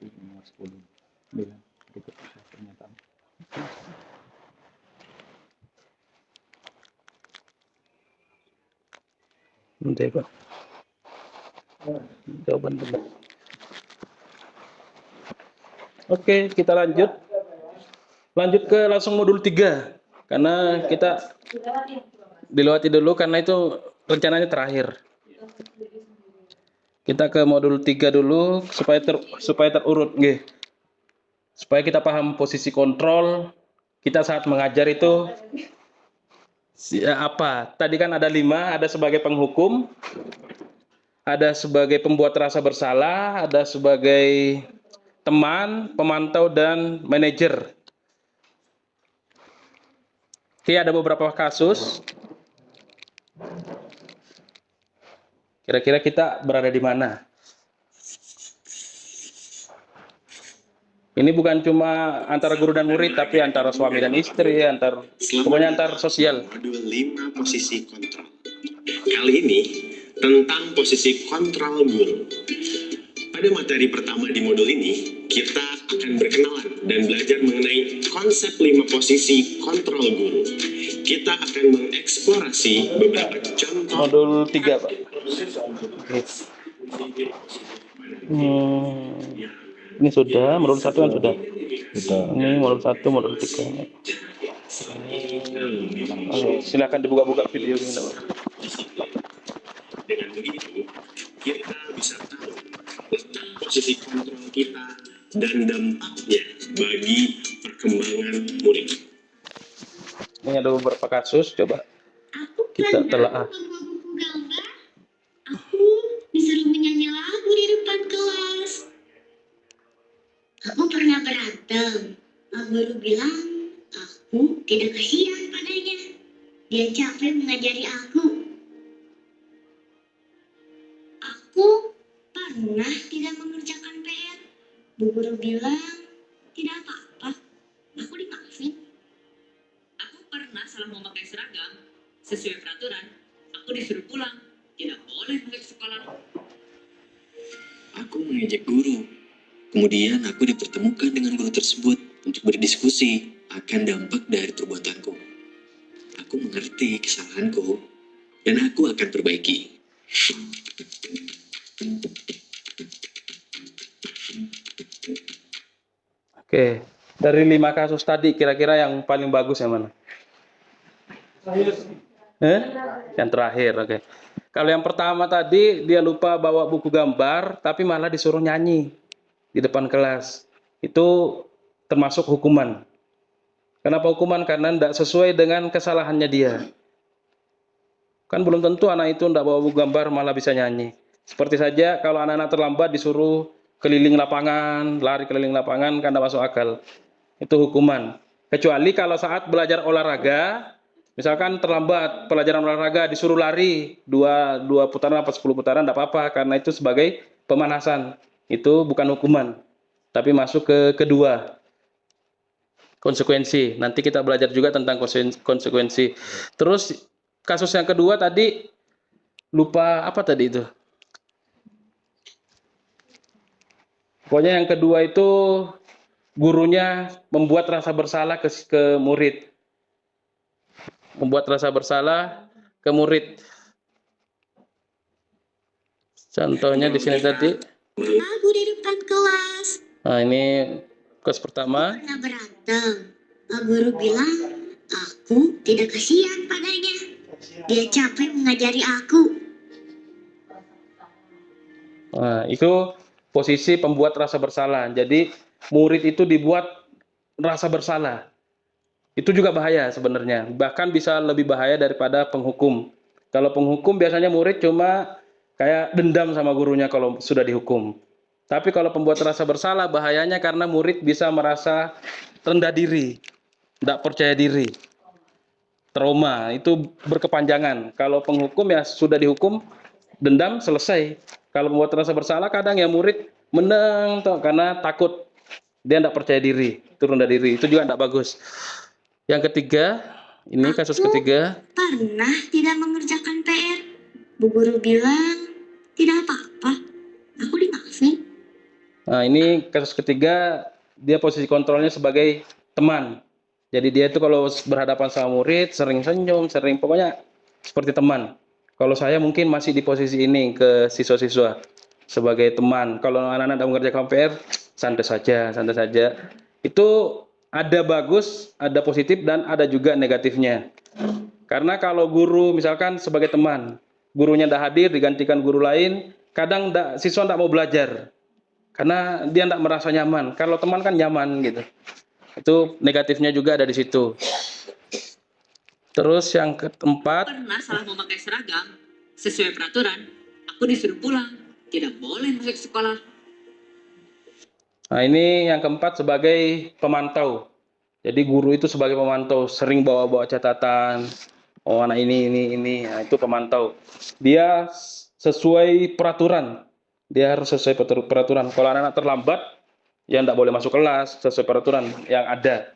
Speaker 6: Nomor 10 bilang berikut pernyataan.
Speaker 1: Nanti Pak. Jawaban benar. Oke, kita lanjut. Lanjut ke langsung modul 3. Karena kita dilewati dulu karena itu rencananya terakhir. Kita ke modul 3 dulu supaya terurut nggih. supaya kita paham posisi kontrol kita saat mengajar itu apa. Tadi kan ada 5, ada sebagai penghukum, ada sebagai pembuat rasa bersalah, ada sebagai teman, pemantau, dan manajer. Oke, ada beberapa kasus. Kira-kira kita berada di mana? Ini bukan cuma antara guru dan murid, tapi antara suami dan istri, pokoknya antar sosial.
Speaker 7: Modul 5 posisi kontrol. Kali ini tentang posisi kontrol guru. Pada materi pertama di modul ini, kita akan berkenalan dan belajar mengenai konsep 5 posisi kontrol guru. Kita akan mengeksplorasi beberapa contoh.
Speaker 1: Modul 3, Pak. Ini sudah, modul 1 kan sudah. Ini modul 1, modul 3. Silakan dibuka-buka video ini, Pak.
Speaker 7: Dengan begitu, kita bisa tahu letak posisi kontrol kita dan dampaknya bagi perkembangan murid.
Speaker 1: Ini ada beberapa kasus, coba
Speaker 3: Aku
Speaker 1: kita
Speaker 3: pernah
Speaker 1: telaah.
Speaker 3: membawa buku gambar. Aku disuruh menyanyi lagu di depan kelas. Aku pernah berantem. Pak guru bilang aku tidak kasihan padanya. Dia capek mengajari aku. Aku pernah tidak mengerjakan PR. Bu guru bilang tidak apa-apa. Aku dimaafin.
Speaker 9: Aku pernah salah memakai seragam. Sesuai peraturan, aku disuruh pulang. Tidak boleh balik sekolah.
Speaker 10: Aku mengejek guru. Kemudian aku dipertemukan dengan guru tersebut untuk berdiskusi akan dampak dari perbuatanku. Aku mengerti kesalahanku dan aku akan perbaiki.
Speaker 1: Oke, dari 5 kasus tadi, kira-kira yang paling bagus yang mana? Yang terakhir, oke. Kalau yang pertama tadi, dia lupa bawa buku gambar, tapi malah disuruh nyanyi di depan kelas. Itu termasuk hukuman. Kenapa hukuman? Karena tidak sesuai dengan kesalahannya dia. Kan belum tentu anak itu tidak bawa buku gambar malah bisa nyanyi. Seperti saja kalau anak-anak terlambat disuruh keliling lapangan, lari keliling lapangan, kan tidak masuk akal. Itu hukuman. Kecuali kalau saat belajar olahraga, misalkan terlambat pelajaran olahraga disuruh lari 2 putaran apa 10 putaran, tidak apa-apa, karena itu sebagai pemanasan. Itu bukan hukuman, tapi masuk ke kedua, konsekuensi. Nanti kita belajar juga tentang konsekuensi. Terus kasus yang kedua tadi, lupa apa tadi itu? Pokoknya yang kedua itu gurunya membuat rasa bersalah ke murid. Membuat rasa bersalah ke murid. Contohnya di sini tadi.
Speaker 3: Aku di depan kelas.
Speaker 1: Nah, ini kasus pertama.
Speaker 3: Pernah berantem. Pak guru bilang aku tidak kasihan padanya. Dia capek mengajari aku.
Speaker 1: Nah, itu posisi pembuat rasa bersalah. Jadi murid itu dibuat rasa bersalah. Itu juga bahaya sebenarnya. Bahkan bisa lebih bahaya daripada penghukum. Kalau penghukum biasanya murid cuma kayak dendam sama gurunya kalau sudah dihukum. Tapi kalau pembuat rasa bersalah bahayanya karena murid bisa merasa rendah diri, tidak percaya diri, trauma, itu berkepanjangan. Kalau penghukum ya sudah dihukum, dendam, selesai. Kalau membuat rasa bersalah kadang ya murid menang karena takut, dia tidak percaya diri, itu rendah diri, itu juga tidak bagus. Yang ketiga, ini kasus ketiga.
Speaker 3: Pernah tidak mengerjakan PR. Bu guru bilang tidak apa-apa, aku dimaafin.
Speaker 1: Nah, ini kasus ketiga, dia posisi kontrolnya sebagai teman. Jadi dia itu kalau berhadapan sama murid sering senyum, sering pokoknya seperti teman. Kalau saya mungkin masih di posisi ini ke siswa-siswa sebagai teman. Kalau anak-anak tidak mengerjakan PR, santai saja, santai saja. Itu ada bagus, ada positif, dan ada juga negatifnya. Karena kalau guru misalkan sebagai teman, gurunya tidak hadir, digantikan guru lain, kadang siswa tidak mau belajar. karena dia tidak merasa nyaman. Kalau teman kan nyaman gitu. Itu negatifnya juga ada di situ. Terus yang keempat,
Speaker 9: Pernah salah memakai seragam sesuai peraturan, aku disuruh pulang, tidak boleh masuk sekolah.
Speaker 1: nah ini yang keempat sebagai pemantau. Jadi guru itu sebagai pemantau, sering bawa-bawa catatan. Oh anak ini, nah, itu pemantau. Dia sesuai peraturan. Dia harus sesuai peraturan. Kalau anak-anak terlambat, ya tidak boleh masuk kelas sesuai peraturan yang ada.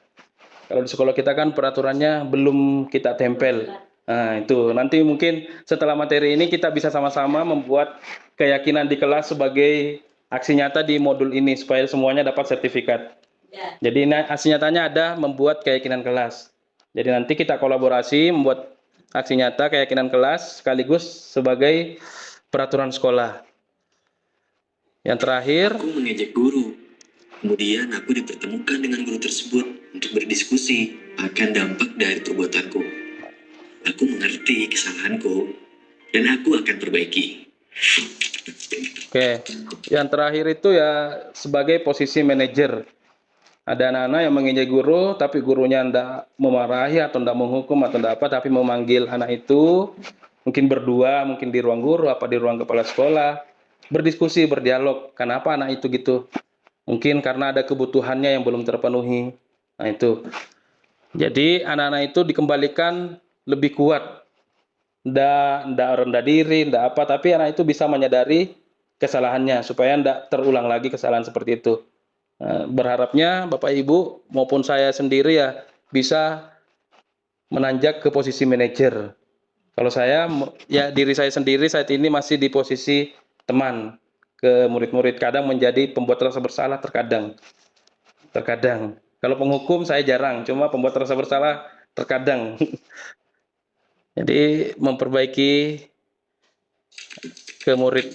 Speaker 1: Kalau di sekolah kita kan peraturannya belum kita tempel. Nah, itu nanti mungkin setelah materi ini kita bisa sama-sama membuat keyakinan di kelas sebagai aksi nyata di modul ini supaya semuanya dapat sertifikat. Jadi aksi nyatanya ada membuat keyakinan kelas. Jadi nanti kita kolaborasi membuat aksi nyata keyakinan kelas sekaligus sebagai peraturan sekolah. Yang terakhir,
Speaker 10: Aku mengejek guru. Kemudian aku dipertemukan dengan guru tersebut untuk berdiskusi akan dampak dari perbuatanku. Aku mengerti kesalahanku dan aku akan perbaiki.
Speaker 1: oke. Yang terakhir itu ya sebagai posisi manajer. Ada anak-anak yang mengejek guru, tapi gurunya tidak memarahi atau tidak menghukum atau tidak apa, tapi memanggil anak itu, mungkin berdua, mungkin di ruang guru, apa di ruang kepala sekolah, berdiskusi, berdialog. Kenapa anak itu gitu? Mungkin karena ada kebutuhannya yang belum terpenuhi. Nah itu. Jadi anak-anak itu dikembalikan lebih kuat. Ndak rendah diri, ndak apa, tapi anak itu bisa menyadari kesalahannya supaya ndak terulang lagi kesalahan seperti itu. Berharapnya Bapak Ibu maupun saya sendiri ya bisa menanjak ke posisi manajer. Kalau saya ya diri saya sendiri saat ini masih di posisi teman ke murid-murid, kadang menjadi pembuat rasa bersalah terkadang. Kalau penghukum saya jarang, cuma pembuat rasa bersalah terkadang. Jadi memperbaiki ke murid.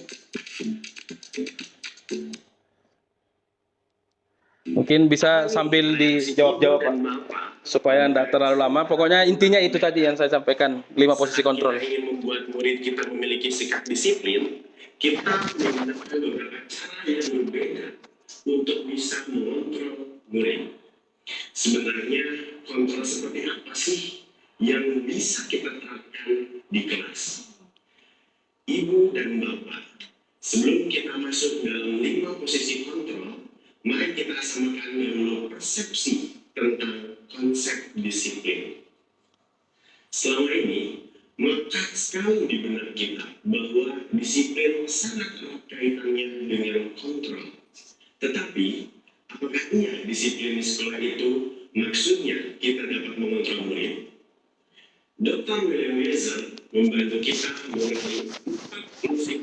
Speaker 1: Mungkin bisa sambil dijawab-jawab Pak, supaya tidak terlalu lama. Pokoknya intinya itu tadi yang saya sampaikan, 5 posisi kontrol.
Speaker 7: Kita ingin membuat murid kita memiliki sikap disiplin, kita menggunakan beberapa cara yang berbeda untuk bisa mengontrol murid. Sebenarnya kontrol seperti apa sih yang bisa kita terapkan di kelas? Ibu dan Bapak, sebelum kita masuk dalam 5 posisi kontrol, mari kita samakan dulu persepsi tentang konsep disiplin. Selama ini, melekat sekali di benak kita bahwa disiplin sangat erat kaitannya dengan kontrol. Tetapi, apakah iya disiplin di sekolah itu maksudnya kita dapat mengontrol murid? Dr. William Weser membantu kita mengenai 4 prinsip.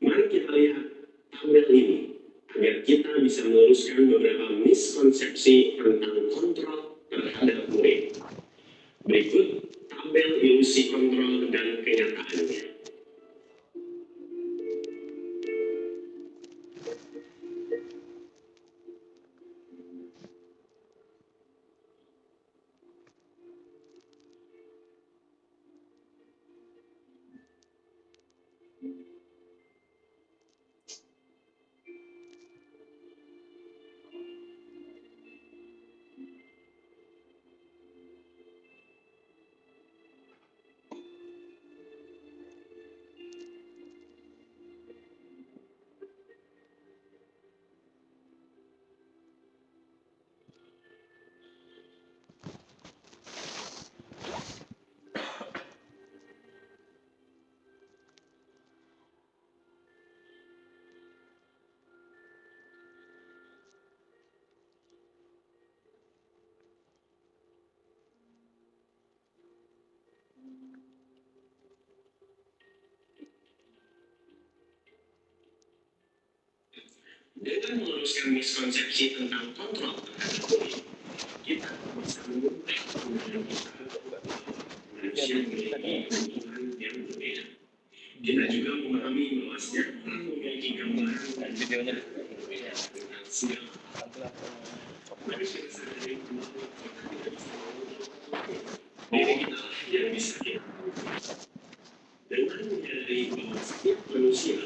Speaker 7: Mari kita lihat tabel ini agar kita bisa meluruskan beberapa miskonsepsi tentang kontrol terhadap murid. Berikut tabel ilusi kontrol dan kenyataannya. Dengan meluruskan miskonsepsi tentang kontrol terhadap murid, kita bisa mengubah pandangan kita bahwa manusia memiliki kebutuhan yang berbeda. Kita juga memahami bahwa setiap orang memiliki gambaran dan videonya berbeda tentang segala hal. Mari kita sadari bahwa kita tidak bisa mengontrol diri kita yang bisa kita. Dengan menyadari bahwa setiap manusia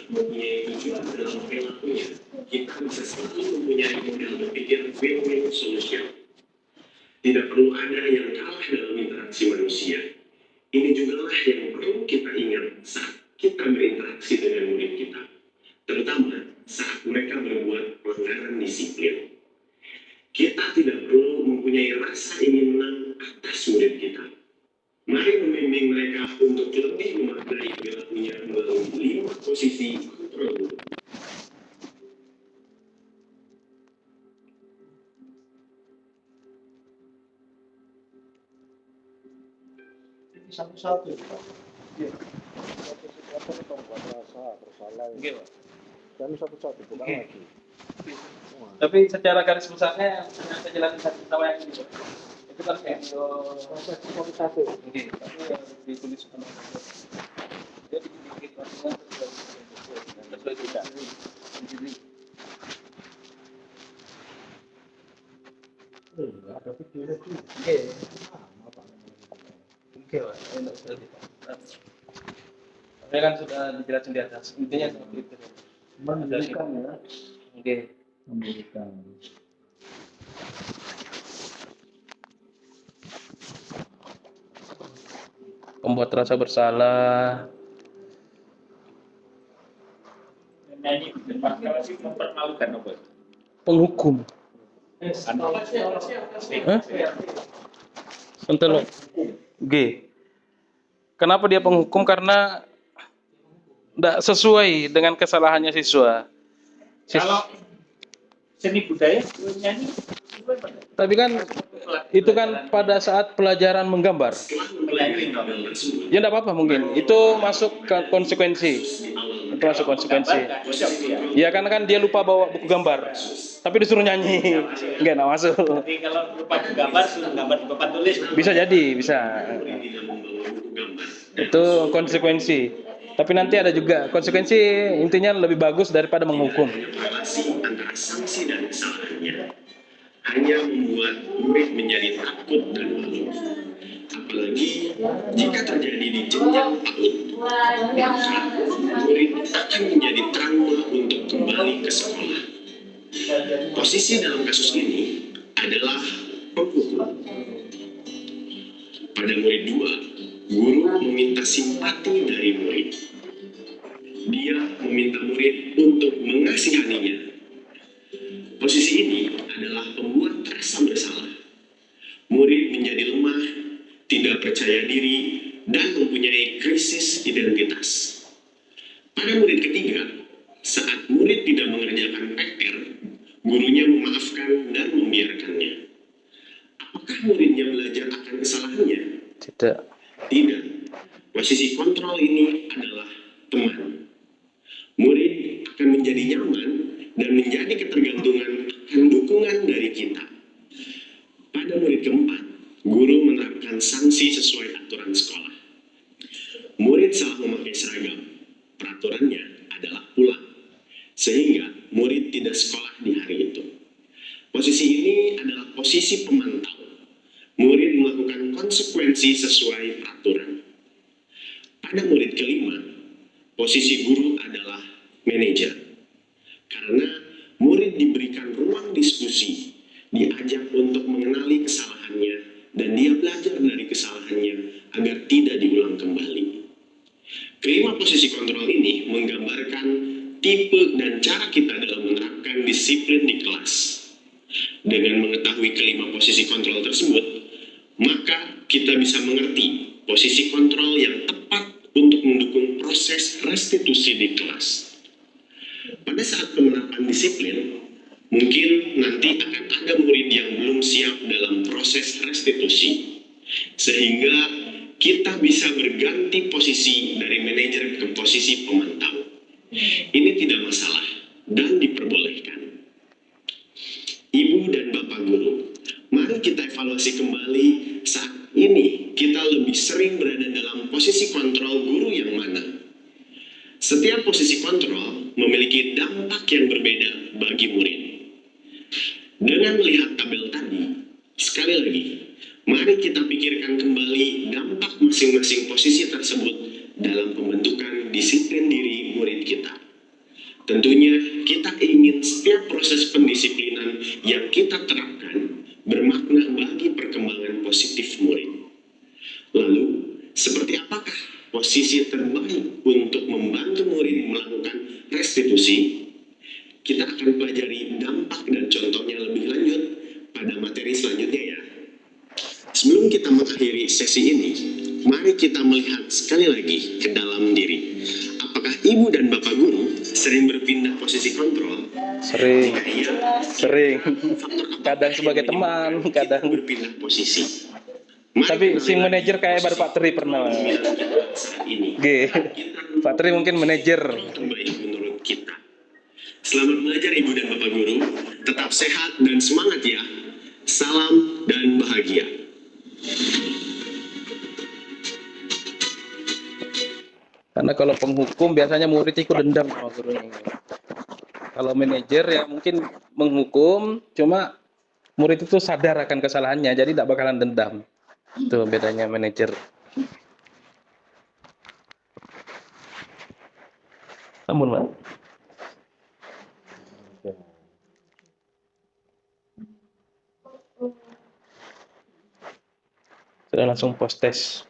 Speaker 7: dalam perilakunya, kita bisa selalu mempunyai model berpikir win-win solution. Tidak perlu ada yang kalah dalam interaksi manusia. Ini jugalah yang perlu kita ingat saat kita berinteraksi dengan murid kita, terutama saat mereka berbuat pelanggaran disiplin. Kita tidak perlu mempunyai rasa ingin menang atas murid kita. Mari membimbing mereka untuk lebih memaknai perilakunya melalui 5 posisi kontrol.
Speaker 4: Satu-satu itu Pak. Iya. Satu-satu itu buat rasa bersalah.
Speaker 1: Oke, Pak.
Speaker 4: Kami satu-satu bukan
Speaker 1: Oke.
Speaker 4: lagi.
Speaker 1: Tapi secara garis besarnya saya jelasin satu sama yang ini, Pak. Itu kan kayak
Speaker 4: Satu-satu.
Speaker 1: Oke, tapi yang ditulis sama dia dikit-dikit maksudnya sesuai tidak.
Speaker 4: Ada pikiran itu.
Speaker 1: Oke.
Speaker 4: Apa?
Speaker 1: Oke, Pak. Enak sekali, Pak. Saya kan sudah dijelasin di atas. Intinya seperti itu.
Speaker 4: Memberikan ya.
Speaker 1: Oke.
Speaker 4: Memberikan.
Speaker 1: Membuat rasa bersalah.
Speaker 6: Nyanyi Pascal sih mempermalukan apa?
Speaker 1: Penghukum. Hah? Sentelok. G. Kenapa dia penghukum? Karena tidak sesuai dengan kesalahannya siswa.
Speaker 6: Kalau seni budaya nyanyi,
Speaker 1: Tapi kan itu kan pada saat pelajaran menggambar. Ya tidak apa-apa mungkin. Itu masuk ke konsekuensi. Itu masuk konsekuensi. Ya kan dia lupa bawa buku gambar. Tapi disuruh nyanyi. Enggak masuk.
Speaker 6: Tapi kalau lupa gambar, suruh gambar di papan tulis.
Speaker 1: Bisa jadi, bisa. Itu konsekuensi. Tapi nanti ada juga konsekuensi, intinya lebih bagus daripada menghukum.
Speaker 7: Relasi antara sanksi dan kesalahannya hanya membuat murid menjadi takut dan malu. Apalagi jika terjadi di jenjang PAUD, maka murid akan menjadi trauma untuk kembali ke sekolah. Posisi dalam kasus ini adalah penghukum. Pada murid 2, guru meminta simpati dari murid. Dia meminta murid untuk mengasihaninya. Posisi ini adalah pembuat rasa bersalah. Murid menjadi lemah, tidak percaya diri, dan mempunyai krisis identitas. Pada murid ketiga, saat murid tidak mengerjakan PR, gurunya memaafkan dan membiarkannya. Apakah muridnya belajar akan kesalahannya?
Speaker 1: Tidak.
Speaker 7: Tidak. Posisi kontrol ini adalah teman. Murid akan menjadi nyaman dan menjadi ketergantungan akan dukungan dari kita. Pada murid keempat, guru menerapkan sanksi sesuai aturan sekolah. Murid salah memakai seragam. Peraturannya adalah pulang. Sehingga murid tidak sekolah di hari itu. Posisi ini adalah posisi pemantau. Murid melakukan konsekuensi sesuai peraturan. Pada murid kelima, posisi guru adalah manajer. Karena murid diberikan ruang diskusi, diajak untuk mengenali kesalahannya, dan dia belajar dari kesalahannya agar tidak diulang kembali. Kelima posisi kontrol ini menggambarkan tipe dan cara kita dalam menerapkan disiplin di kelas. Dengan mengetahui kelima posisi kontrol tersebut, maka kita bisa mengerti posisi kontrol yang tepat untuk mendukung proses restitusi di kelas. Pada saat penerapan disiplin, mungkin nanti akan ada murid yang belum siap dalam proses restitusi, sehingga kita bisa berganti posisi dari manajer ke posisi pemantau. Ini tidak masalah dan diperbolehkan. Ibu dan Bapak Guru, mari kita evaluasi kembali saat ini kita lebih sering berada dalam posisi kontrol guru yang mana. Setiap posisi kontrol memiliki dampak yang berbeda bagi murid. Dengan melihat tabel tadi, sekali lagi, mari kita pikirkan kembali dampak masing-masing posisi tersebut dalam pembentukan disiplin diri murid kita. Tentunya kita ingin setiap proses pendisiplinan yang kita terapkan bermakna bagi perkembangan positif murid. Lalu, seperti apakah posisi terbaik untuk membantu murid melakukan restitusi? Kita akan pelajari dampak dan contohnya lebih lanjut pada materi selanjutnya ya. Sebelum kita mengakhiri sesi ini, mari kita melihat sekali lagi ke dalam diri. Apakah ibu dan bapak guru sering berpindah posisi kontrol?
Speaker 1: Sering,
Speaker 7: Jika iya,
Speaker 1: sering.
Speaker 7: faktor apa
Speaker 1: Kadang sebagai
Speaker 7: yang menyebabkan
Speaker 1: teman,
Speaker 7: kita
Speaker 1: kadang.
Speaker 7: berpindah posisi? Mari
Speaker 1: Tapi si
Speaker 7: kenali
Speaker 1: manajer
Speaker 7: lagi
Speaker 1: kayak baru
Speaker 7: posisi
Speaker 1: Pak Tri pernah.
Speaker 7: pemimpinan kita saat ini.
Speaker 1: G. Pak Tri mungkin manajer.
Speaker 7: Terbaik menurut kita. Selamat belajar ibu dan bapak guru. Tetap sehat dan semangat ya. Salam dan bahagia.
Speaker 1: Karena kalau penghukum biasanya murid ikut dendam sama gurunya. Kalau manajer ya mungkin menghukum, cuma murid itu sadar akan kesalahannya, jadi tidak bakalan dendam. Itu bedanya manajer. Namun, Pak. Sudah langsung post test.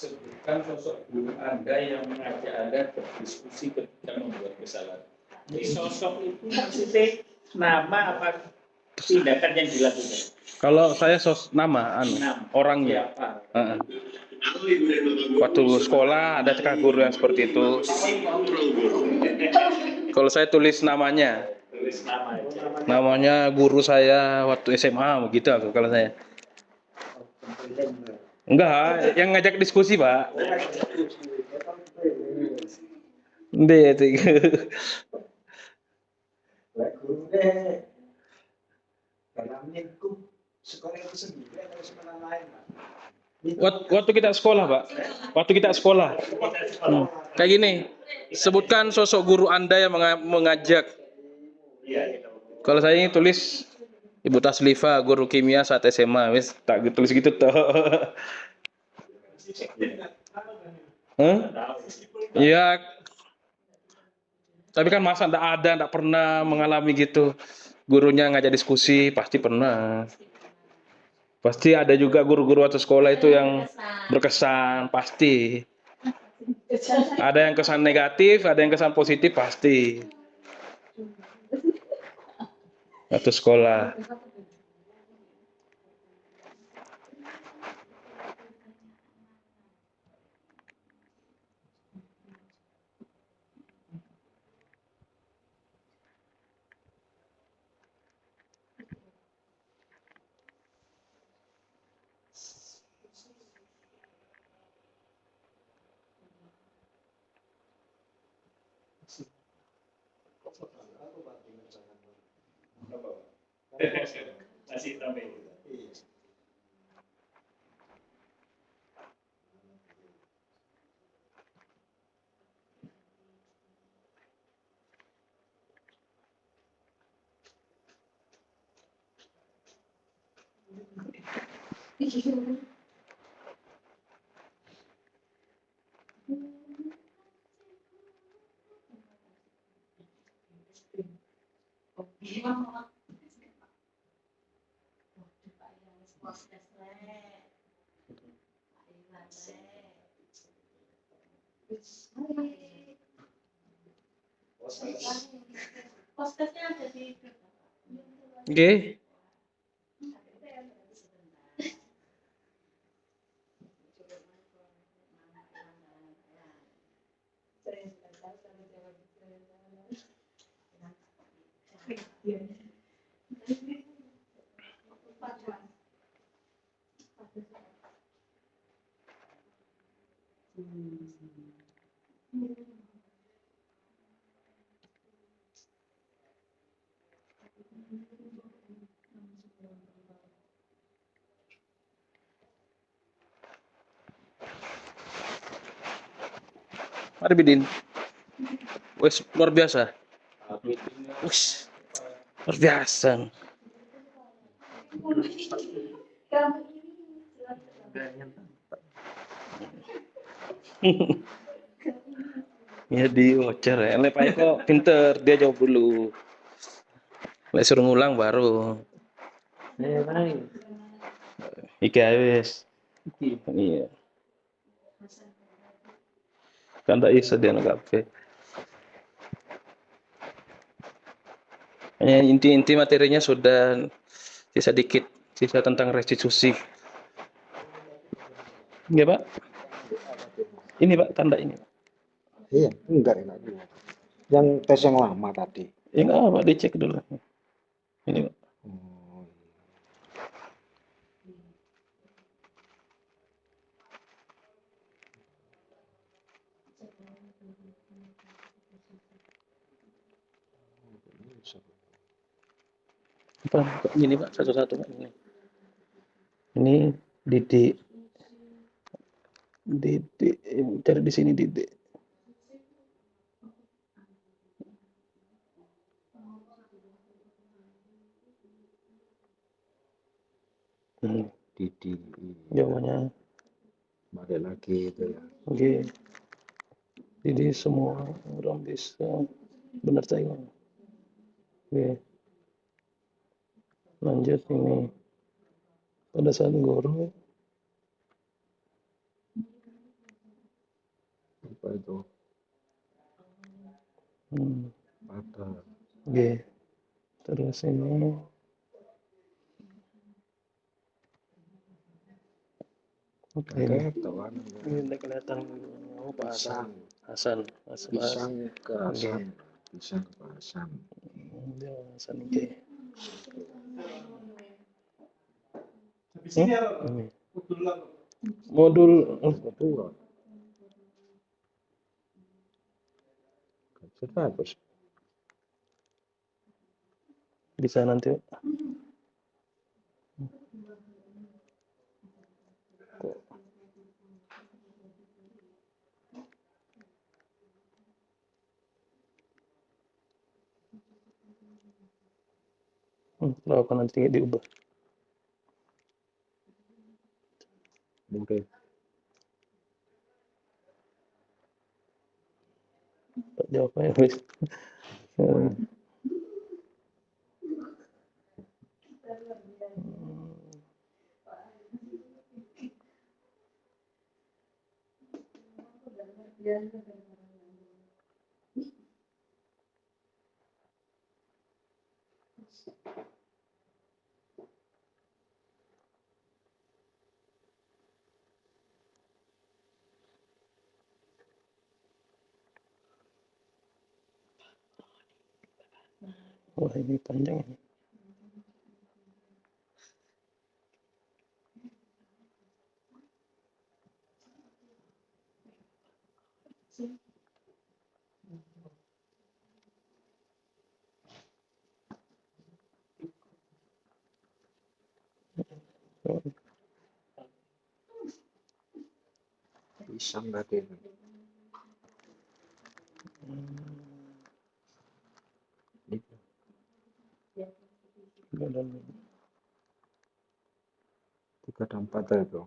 Speaker 1: Sebutkan sosok guru Anda yang mengajak Anda berdiskusi ketika membuat kesalahan. Sosok itu maksudnya nama apa tindakan yang dilakukan? Kalau saya nama, orangnya.
Speaker 7: Halo ibu dan bapak guru.
Speaker 1: Waktu sekolah ada cekak guru yang seperti itu.
Speaker 7: Posisi kontrol guru.
Speaker 1: Kalau saya tulis namanya.
Speaker 6: Tulis nama aja.
Speaker 1: Namanya guru saya waktu SMA begitu aku kalau saya. Enggak, yang ngajak diskusi, Pak. Ndek itu. Waktu kita sekolah, Pak. Waktu kita sekolah. Kayak gini. Sebutkan sosok guru Anda yang mengajak. Kalau saya ini tulis Ibu Taslifa, guru kimia saat SMA, wis tak tulis gitu toh. Iya. Tapi kan masa nggak pernah mengalami gitu. Gurunya ngajak diskusi, pasti pernah. Pasti ada juga guru-guru atau sekolah itu yang berkesan, pasti. Ada yang kesan negatif, ada yang kesan positif, pasti. Atau sekolah. Oke. Mari Bidin. Wes luar biasa. Wes luar biasa. Ya di voucher ya. Lep aja kok pinter, dia jawab dulu. Lek suruh ngulang baru. Iki ae wis. Iya. Kan tak iso dia anak kabeh. Hanya inti-inti materinya sudah, sisa dikit, sisa tentang restitusi. Iya Pak. Ini Pak, tanda ini.
Speaker 4: Iya, enggak enak dulu. Yang tes yang lama tadi.
Speaker 1: Ya enggak apa, dicek dulu. Ini Pak.
Speaker 4: Oh,
Speaker 1: Apa? Ini Pak, satu-satu Pak ini. Ini Didik. Didik, cari di sini Didik.
Speaker 4: Didi.
Speaker 1: Jawabannya.
Speaker 4: Balik lagi itu ya.
Speaker 1: Oke. Jadi semua orang bisa benar saya. Oke. Lanjut ini. Pada saat guru
Speaker 4: Apa itu? Pada.
Speaker 1: Oke. Terus ini oke.
Speaker 4: Oke, teman.
Speaker 1: Ini kelihatan oh, Pak Hasan. Hasan.
Speaker 4: Pisang ke Hasan. Pisang ke Hasan.
Speaker 1: Dia Hasan oke. Modul
Speaker 4: Betul. Sudah bagus.
Speaker 1: bisa nanti. Apa nanti diubah?
Speaker 4: Mungkin. jawab aja wis. Wah, ini panjang ini.
Speaker 6: Pisang berarti. Tiga dan empat itu.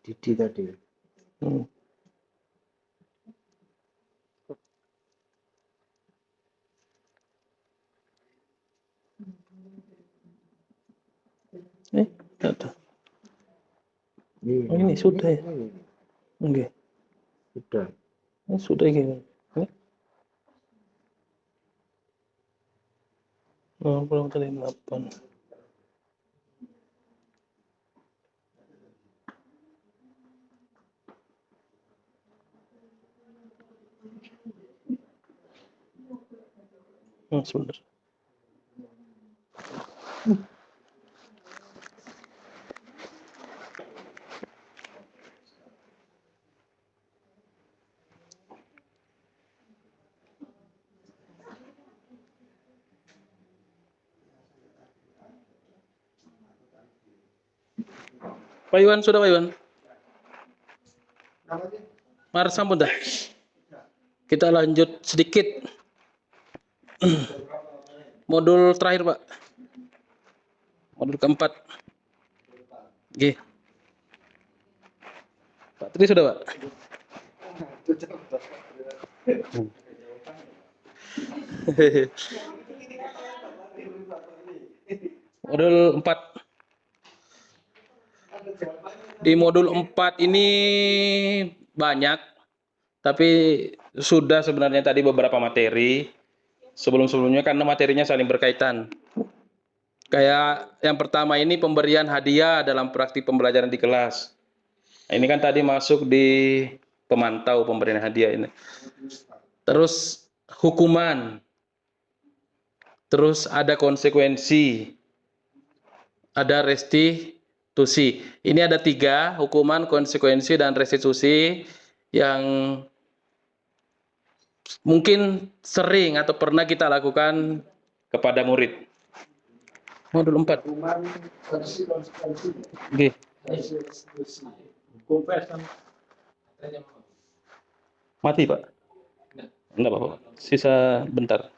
Speaker 6: Didi tadi.
Speaker 4: Ada. Oh, ini sudah ya? Enggak.
Speaker 6: Sudah.
Speaker 4: Ini sudah gini. Ini. Oh, belum kali 8. Sebentar.
Speaker 1: Pak Iwan, sudah Pak Iwan? Mar sampun dah. Kita lanjut sedikit. Modul terakhir, Pak. Modul keempat. Oke. Pak Tri sudah, Pak? Modul 4. Di modul 4 ini banyak, tapi sudah sebenarnya tadi beberapa materi sebelum-sebelumnya karena materinya saling berkaitan. Kayak yang pertama ini pemberian hadiah dalam praktik pembelajaran di kelas. Nah, ini kan tadi masuk di pemantau pemberian hadiah ini. Terus hukuman. Terus ada konsekuensi. Ada restitusi. Ini ada 3, hukuman, konsekuensi, dan restitusi yang mungkin sering atau pernah kita lakukan kepada murid. Modul 4. Oke. Mati, Pak? Enggak apa-apa. Sisa bentar.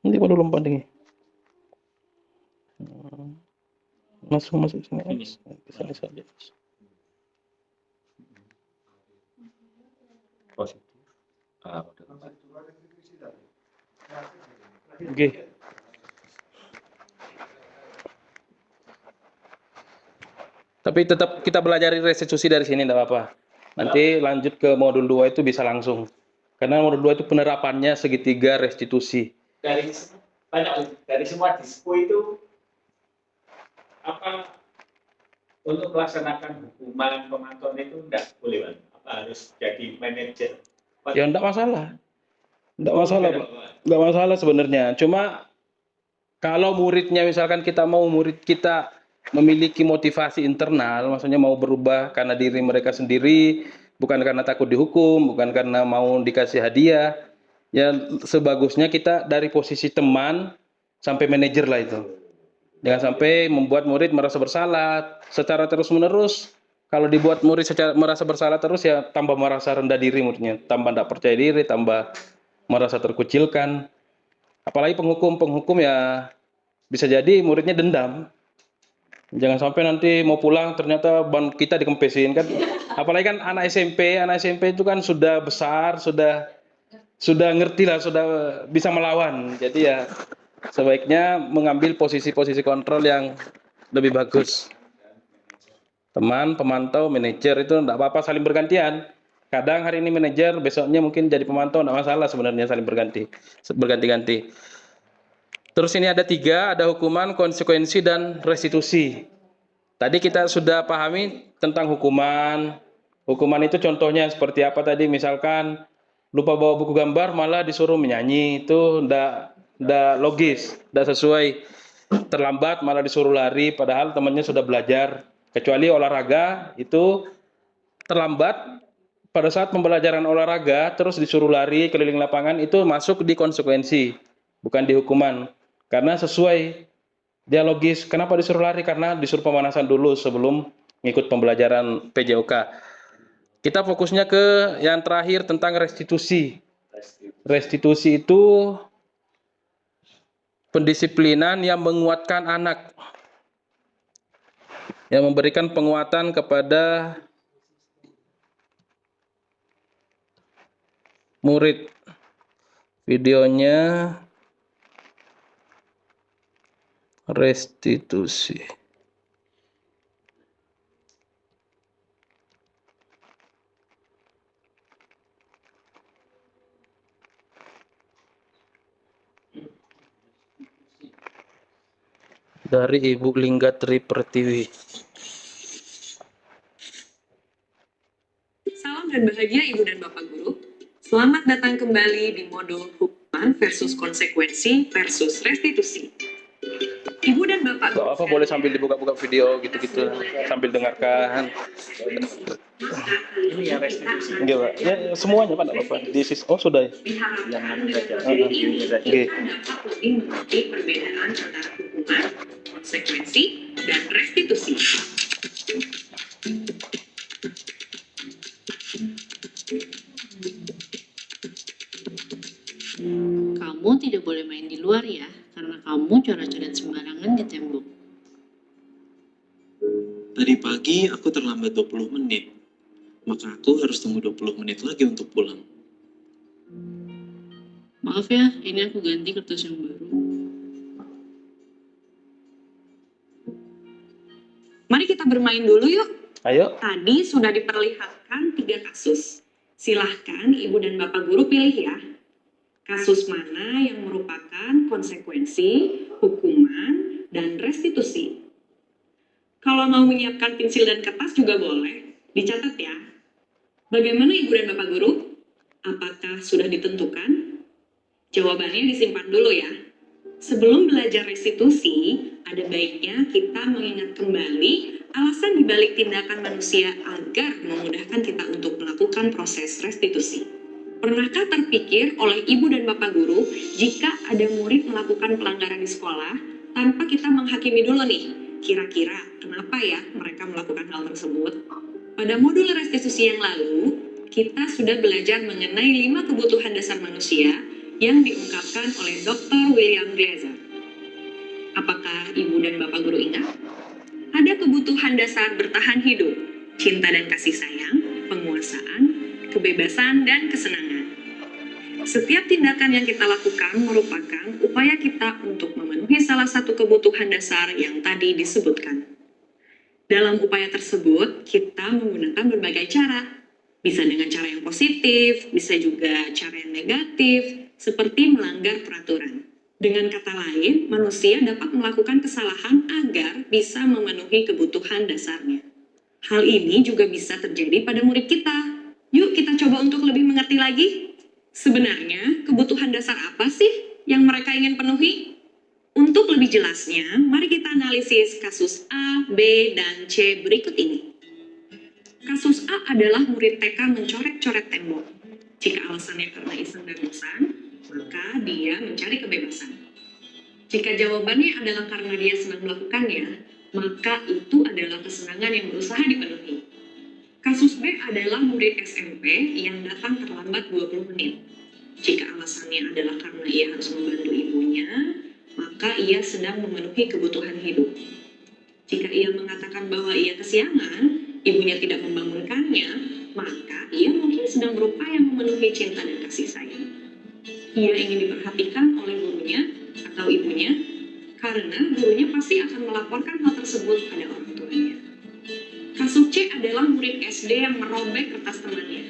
Speaker 1: Ini modul 4 ini. Masuk sini. Kesini saja.
Speaker 6: Positif.
Speaker 1: Oke. Tapi tetap kita belajar restitusi dari sini, enggak apa-apa. Nanti lanjut ke modul 2 itu bisa langsung. Karena modul 2 itu penerapannya segitiga restitusi.
Speaker 11: Dari semua dispo itu apa
Speaker 6: Untuk melaksanakan hukuman pemantauan itu enggak boleh, Pak? Apa harus jadi manajer?
Speaker 1: Ya enggak masalah. Enggak masalah, Pak. Enggak masalah sebenarnya. Cuma kalau muridnya misalkan kita mau murid kita memiliki motivasi internal, maksudnya mau berubah karena diri mereka sendiri, bukan karena takut dihukum, bukan karena mau dikasih hadiah, ya sebagusnya kita dari posisi teman sampai manajer lah itu. Jangan sampai membuat murid merasa bersalah secara terus-menerus. Kalau dibuat murid merasa bersalah terus, ya tambah merasa rendah diri muridnya, tambah tidak percaya diri, tambah merasa terkucilkan. Apalagi penghukum ya bisa jadi muridnya dendam. Jangan sampai nanti mau pulang ternyata ban kita dikempesin kan. Apalagi kan anak SMP itu kan sudah besar, sudah ngerti lah, sudah bisa melawan. Jadi ya sebaiknya mengambil posisi-posisi kontrol yang lebih bagus. Teman, pemantau, manajer itu enggak apa-apa, saling bergantian. Kadang hari ini manajer, besoknya mungkin jadi pemantau, enggak masalah sebenarnya, saling berganti-ganti. Terus ini ada 3, ada hukuman, konsekuensi, dan restitusi. Tadi kita sudah pahami tentang hukuman. Hukuman itu contohnya seperti apa tadi, misalkan lupa bawa buku gambar malah disuruh menyanyi, itu enggak logis, enggak sesuai. Terlambat malah disuruh lari padahal temannya sudah belajar. Kecuali olahraga itu terlambat pada saat pembelajaran olahraga terus disuruh lari keliling lapangan, itu masuk di konsekuensi, bukan di hukuman. Karena sesuai, dia logis. Kenapa disuruh lari? Karena disuruh pemanasan dulu sebelum ngikut pembelajaran PJOK. Kita fokusnya ke yang terakhir tentang restitusi. Restitusi itu pendisiplinan yang menguatkan anak, yang memberikan penguatan kepada murid. Videonya restitusi. Dari Ibu Linggatri Pertiwi.
Speaker 9: Salam dan bahagia Ibu dan Bapak Guru. Selamat datang kembali di modul hukuman versus konsekuensi versus restitusi. Ibu dan Bapak Guru.
Speaker 1: Apa boleh sambil dibuka-buka video gitu-gitu sambil dengarkan.
Speaker 6: Ini ya restitusi.
Speaker 1: Enggak, Pak. Ya semuanya Pak, enggak apa-apa. This is sudah.
Speaker 9: Diharapkan dengan materi ini kita dapat lebih mengerti perbedaan antara hukuman, konsekuensi, dan restitusi. Kamu tidak boleh main di luar ya, karena kamu coret-coret sembarangan di tembok.
Speaker 10: Tadi pagi aku terlambat 20 menit. Maka aku harus tunggu 20 menit lagi untuk pulang.
Speaker 9: Maaf ya, ini aku ganti kertas yang baru. Mari kita bermain dulu yuk.
Speaker 1: Ayo.
Speaker 9: Tadi sudah diperlihatkan 3 kasus. Silahkan Ibu dan Bapak Guru pilih ya. Kasus mana yang merupakan konsekuensi, hukuman, dan restitusi. Kalau mau menyiapkan pensil dan kertas juga boleh. Dicatat ya. Bagaimana Ibu dan Bapak Guru? Apakah sudah ditentukan? Jawabannya disimpan dulu ya. Sebelum belajar restitusi, ada baiknya kita mengingat kembali alasan dibalik tindakan manusia agar memudahkan kita untuk melakukan proses restitusi. Pernahkah terpikir oleh Ibu dan Bapak Guru jika ada murid melakukan pelanggaran di sekolah tanpa kita menghakimi dulu nih, kira-kira kenapa ya mereka melakukan hal tersebut? Pada modul restitusi yang lalu, kita sudah belajar mengenai 5 kebutuhan dasar manusia yang diungkapkan oleh Dr. William Glasser. Apakah Ibu dan Bapak Guru ingat? Ada kebutuhan dasar bertahan hidup, cinta dan kasih sayang, penguasaan, kebebasan, dan kesenangan. Setiap tindakan yang kita lakukan merupakan upaya kita untuk memenuhi salah satu kebutuhan dasar yang tadi disebutkan. Dalam upaya tersebut, kita menggunakan berbagai cara. Bisa dengan cara yang positif, bisa juga cara yang negatif, seperti melanggar peraturan. Dengan kata lain, manusia dapat melakukan kesalahan agar bisa memenuhi kebutuhan dasarnya. Hal ini juga bisa terjadi pada murid kita. Yuk kita coba untuk lebih mengerti lagi. Sebenarnya, kebutuhan dasar apa sih yang mereka ingin penuhi? Untuk lebih jelasnya, mari kita analisis kasus A, B, dan C berikut ini. Kasus A adalah murid TK mencoret-coret tembok. Jika alasannya karena iseng dan bosan, maka dia mencari kebebasan. Jika jawabannya adalah karena dia senang melakukannya, maka itu adalah kesenangan yang berusaha dipenuhi. Kasus B adalah murid SMP yang datang terlambat 20 menit. Jika alasannya adalah karena ia harus membantu ibunya, maka ia sedang memenuhi kebutuhan hidup. Jika ia mengatakan bahwa ia kesiangan, ibunya tidak membangunkannya, maka ia mungkin sedang berupaya memenuhi cinta dan kasih sayang. Ia ingin diperhatikan oleh gurunya atau ibunya, karena gurunya pasti akan melaporkan hal tersebut pada orang tuanya. Kasus C adalah murid SD yang merobek kertas temannya.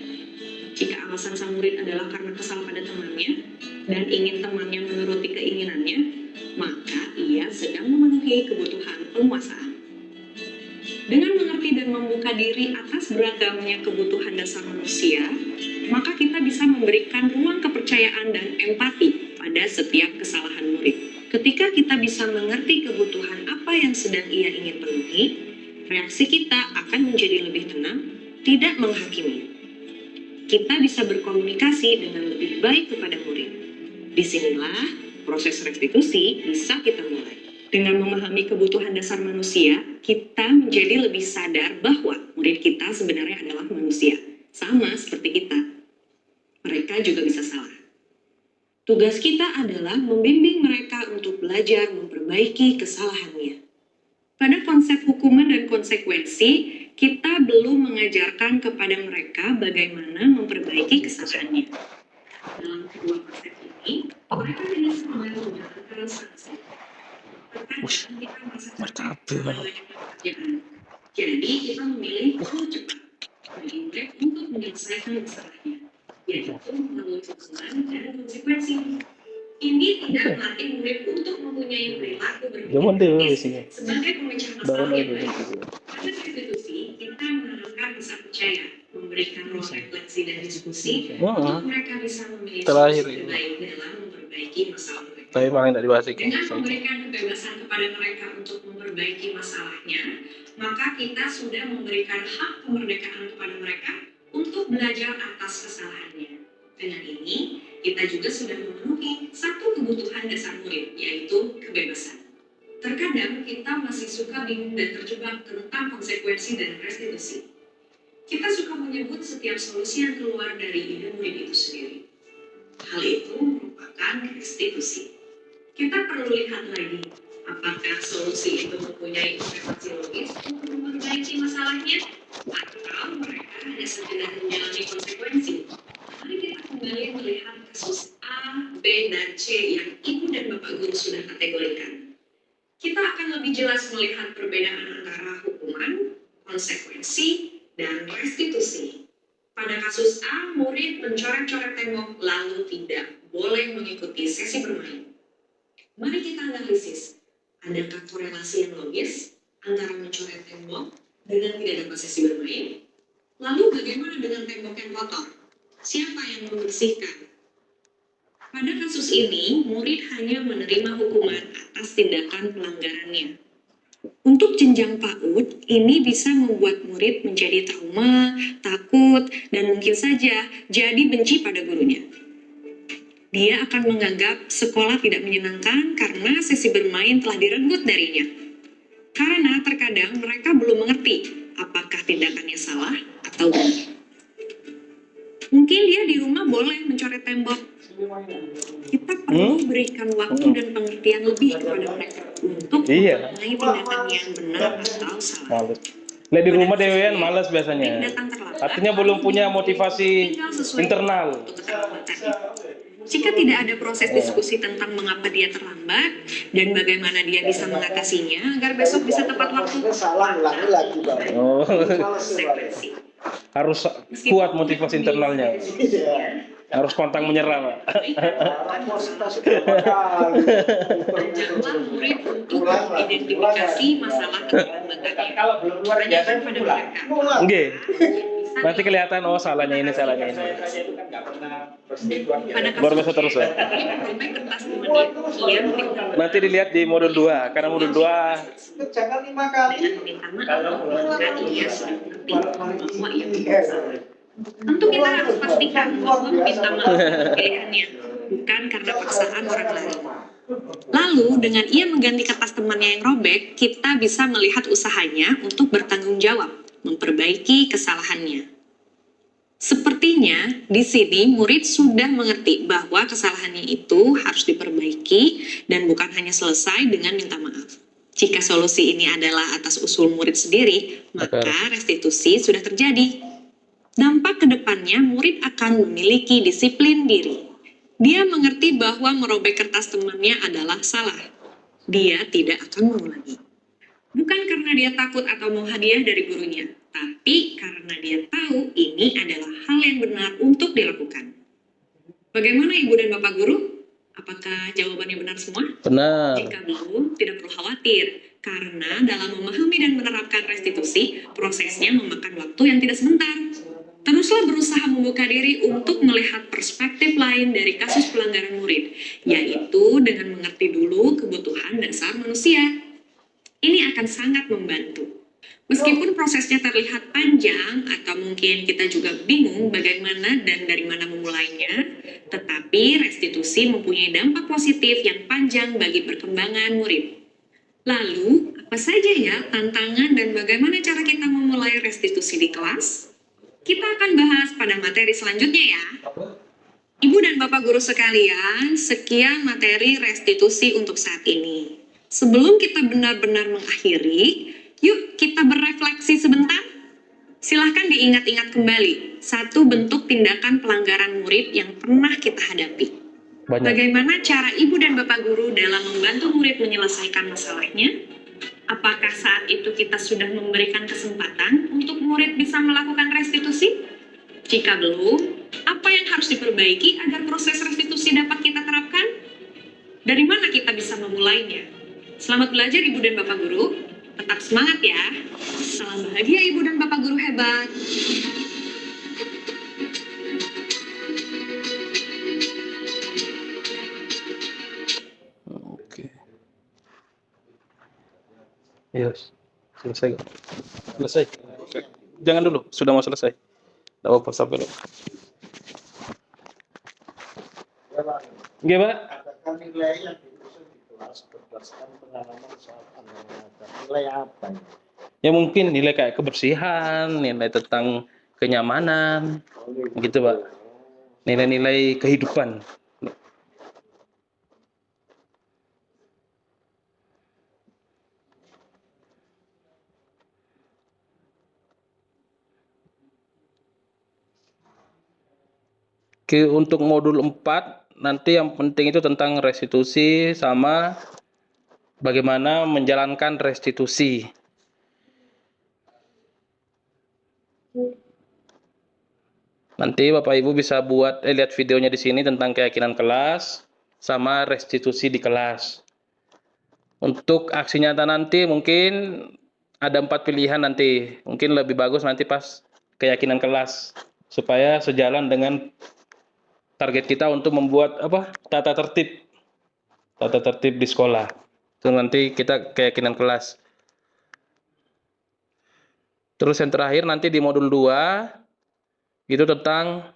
Speaker 9: Jika alasan sang murid adalah karena kesal pada temannya dan ingin temannya menuruti keinginannya, maka ia sedang memenuhi kebutuhan penguasaan. Dengan mengerti dan membuka diri atas beragamnya kebutuhan dasar manusia, maka kita bisa memberikan ruang kepercayaan dan empati pada setiap kesalahan murid. Ketika kita bisa mengerti kebutuhan apa yang sedang ia ingin penuhi, reaksi kita akan menjadi lebih tenang, tidak menghakimi. Kita bisa berkomunikasi dengan lebih baik kepada murid. Disinilah proses restitusi bisa kita mulai. Dengan memahami kebutuhan dasar manusia, kita menjadi lebih sadar bahwa murid kita sebenarnya adalah manusia, sama seperti kita. Mereka juga bisa salah. Tugas kita adalah membimbing mereka untuk belajar memperbaiki kesalahannya. Pada konsep hukuman dan konsekuensi, kita belum mengajarkan kepada mereka bagaimana memperbaiki kesalahannya. Dalam kedua konsep ini, mereka tidak semuanya menggunakan sanksi. Terkadang kita merasa capek banyak pekerjaan. Jadi kita memilih untuk cepat bagi murid untuk menyelesaikan masalahnya, yaitu melalui hukuman dan konsekuensi. Ini tidak melatih murid untuk mempunyai perilaku berpikir sebagai pemecah masalah yang baik. Pada restitusi, kita menanamkan rasa percaya, memberikan ruang refleksi dan diskusi untuk mereka bisa memilih solusi terbaik dalam memperbaiki masalah mereka.
Speaker 1: Tapi paling tidak dibahas.
Speaker 9: Dengan memberikan kebebasan kepada mereka untuk memperbaiki masalahnya, maka kita sudah memberikan hak kemerdekaan kepada mereka untuk belajar atas kesalahannya. Dengan ini, kita juga sudah memenuhi satu kebutuhan dasar murid, yaitu kebebasan. Terkadang kita masih suka bingung dan terjebak tentang konsekuensi dan restitusi. Kita suka menyebut setiap solusi yang keluar dari ide murid itu sendiri. Hal itu merupakan restitusi. Kita perlu lihat lagi, apakah solusi itu mempunyai implementasi logis untuk memperbaiki masalahnya, atau mereka hanya sekedar menjalani konsekuensi. Mari kita kembali melihat kasus A, B, dan C yang ibu dan bapak guru sudah kategorikan. Kita akan lebih jelas melihat perbedaan antara hukuman, konsekuensi, dan restitusi. Pada kasus A, murid mencoret-coret tembok lalu tidak boleh mengikuti sesi bermain. Mari kita analisis, adakah korelasi yang logis antara mencoret tembok dengan tidak dapat sesi bermain? Lalu bagaimana dengan tembok yang kotor? Siapa yang membersihkan? Pada kasus ini, murid hanya menerima hukuman atas tindakan pelanggarannya. Untuk jenjang PAUD, ini bisa membuat murid menjadi trauma, takut, dan mungkin saja jadi benci pada gurunya. Dia akan menganggap sekolah tidak menyenangkan karena sesi bermain telah direnggut darinya. Karena terkadang mereka belum mengerti apakah tindakannya salah atau benar. Mungkin dia di rumah boleh mencoret tembok. Kita perlu berikan waktu dan pengertian lebih kepada mereka untuk mengenai tindakan yang benar atau salah.
Speaker 1: Nah, di rumah dewean malas biasanya. Artinya belum punya motivasi internal.
Speaker 9: Jika tidak ada proses diskusi tentang mengapa dia terlambat dan bagaimana dia bisa mengatasinya agar besok bisa tepat waktu.
Speaker 1: Harus kuat motivasi internalnya. Harus pantang menyerah, Pak.
Speaker 9: Ajaklah murid untuk mengidentifikasi masalah kelembagaan. Tanyakan pada mereka.
Speaker 1: Nggih. Nanti kelihatan oh salahnya ini, salahnya ini.
Speaker 9: Pada
Speaker 1: Baru bisa terus, Pak.
Speaker 9: merobek kertas temannya, ia meminta
Speaker 1: Nanti dilihat di modul 2, karena modul 2
Speaker 4: Jangan 5 kali.
Speaker 9: dengan meminta maaf maka ia sudah mengerti bahwa ia tidak salah. Tentu kita harus pastikan bahwa meminta maaf adalah pilihannya, bukan karena paksaan orang lain. Lalu dengan ia mengganti kertas temannya yang robek, kita bisa melihat usahanya untuk bertanggung jawab, memperbaiki kesalahannya. Sepertinya di sini murid sudah mengerti bahwa kesalahannya itu harus diperbaiki dan bukan hanya selesai dengan minta maaf. Jika solusi ini adalah atas usul murid sendiri, maka restitusi sudah terjadi. Dampak kedepannya murid akan memiliki disiplin diri. Dia mengerti bahwa merobek kertas temannya adalah salah. Dia tidak akan mengulangi. Bukan karena dia takut atau mau hadiah dari gurunya, tapi karena dia tahu ini adalah hal yang benar untuk dilakukan. Bagaimana Ibu dan Bapak Guru? Apakah jawabannya benar semua?
Speaker 1: benar.
Speaker 9: Jika belum, tidak perlu khawatir. Karena dalam memahami dan menerapkan restitusi, prosesnya memakan waktu yang tidak sebentar. Teruslah berusaha membuka diri untuk melihat perspektif lain dari kasus pelanggaran murid, yaitu dengan mengerti dulu kebutuhan dasar manusia. Ini akan sangat membantu. Meskipun prosesnya terlihat panjang atau mungkin kita juga bingung bagaimana dan dari mana memulainya, tetapi restitusi mempunyai dampak positif yang panjang bagi perkembangan murid. Lalu, apa saja ya tantangan dan bagaimana cara kita memulai restitusi di kelas? Kita akan bahas pada materi selanjutnya ya. Ibu dan Bapak Guru sekalian, sekian materi restitusi untuk saat ini. Sebelum kita benar-benar mengakhiri, yuk kita berefleksi sebentar. Silahkan diingat-ingat kembali satu bentuk tindakan pelanggaran murid yang pernah kita hadapi.
Speaker 1: Banyak.
Speaker 9: Bagaimana cara Ibu dan Bapak Guru dalam membantu murid menyelesaikan masalahnya? Apakah saat itu kita sudah memberikan kesempatan untuk murid bisa melakukan restitusi? Jika belum, apa yang harus diperbaiki agar proses restitusi dapat kita terapkan? Dari mana kita bisa memulainya? Selamat belajar Ibu dan Bapak Guru. Tetap semangat ya. Salam bahagia Ibu dan Bapak Guru hebat.
Speaker 1: Oke. Yes. Selesai. Selesai. Jangan dulu, sudah mau selesai. Tidak apa-apa sampai dulu. Oke, Pak.
Speaker 4: Katakan nilai yang ditulis di kelas berdasarkan pengalaman saat Anda mengajar. Nilai apa ini?
Speaker 1: Ya mungkin nilai kayak kebersihan, nilai tentang kenyamanan, gitu Pak. Nilai-nilai kehidupan. Oke, untuk modul 4 nanti yang penting itu tentang restitusi sama bagaimana menjalankan restitusi. Nanti Bapak Ibu bisa lihat videonya di sini tentang keyakinan kelas sama restitusi di kelas. Untuk aksi nyata nanti mungkin ada 4 pilihan nanti. Mungkin lebih bagus nanti pas keyakinan kelas supaya sejalan dengan target kita untuk membuat tata tertib di sekolah. Itu nanti kita keyakinan kelas. Terus yang terakhir nanti di modul 2 itu tentang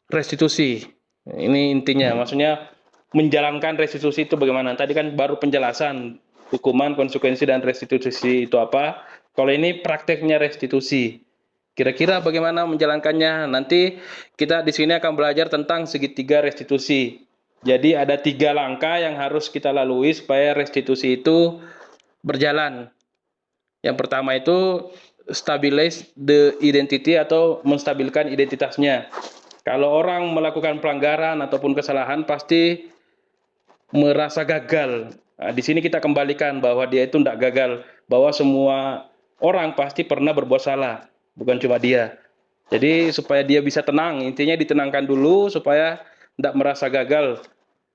Speaker 1: restitusi. Ini intinya, maksudnya menjalankan restitusi itu bagaimana. Tadi kan baru penjelasan hukuman, konsekuensi dan restitusi itu apa. Kalau ini prakteknya restitusi. Kira-kira bagaimana menjalankannya? Nanti kita di sini akan belajar tentang segitiga restitusi. Jadi ada 3 langkah yang harus kita lalui supaya restitusi itu berjalan. Yang pertama itu stabilize the identity atau menstabilkan identitasnya. Kalau orang melakukan pelanggaran ataupun kesalahan pasti merasa gagal. Nah, di sini kita kembalikan bahwa dia itu tidak gagal, bahwa semua orang pasti pernah berbuat salah. Bukan cuma dia. Jadi supaya dia bisa tenang, intinya ditenangkan dulu supaya tidak merasa gagal.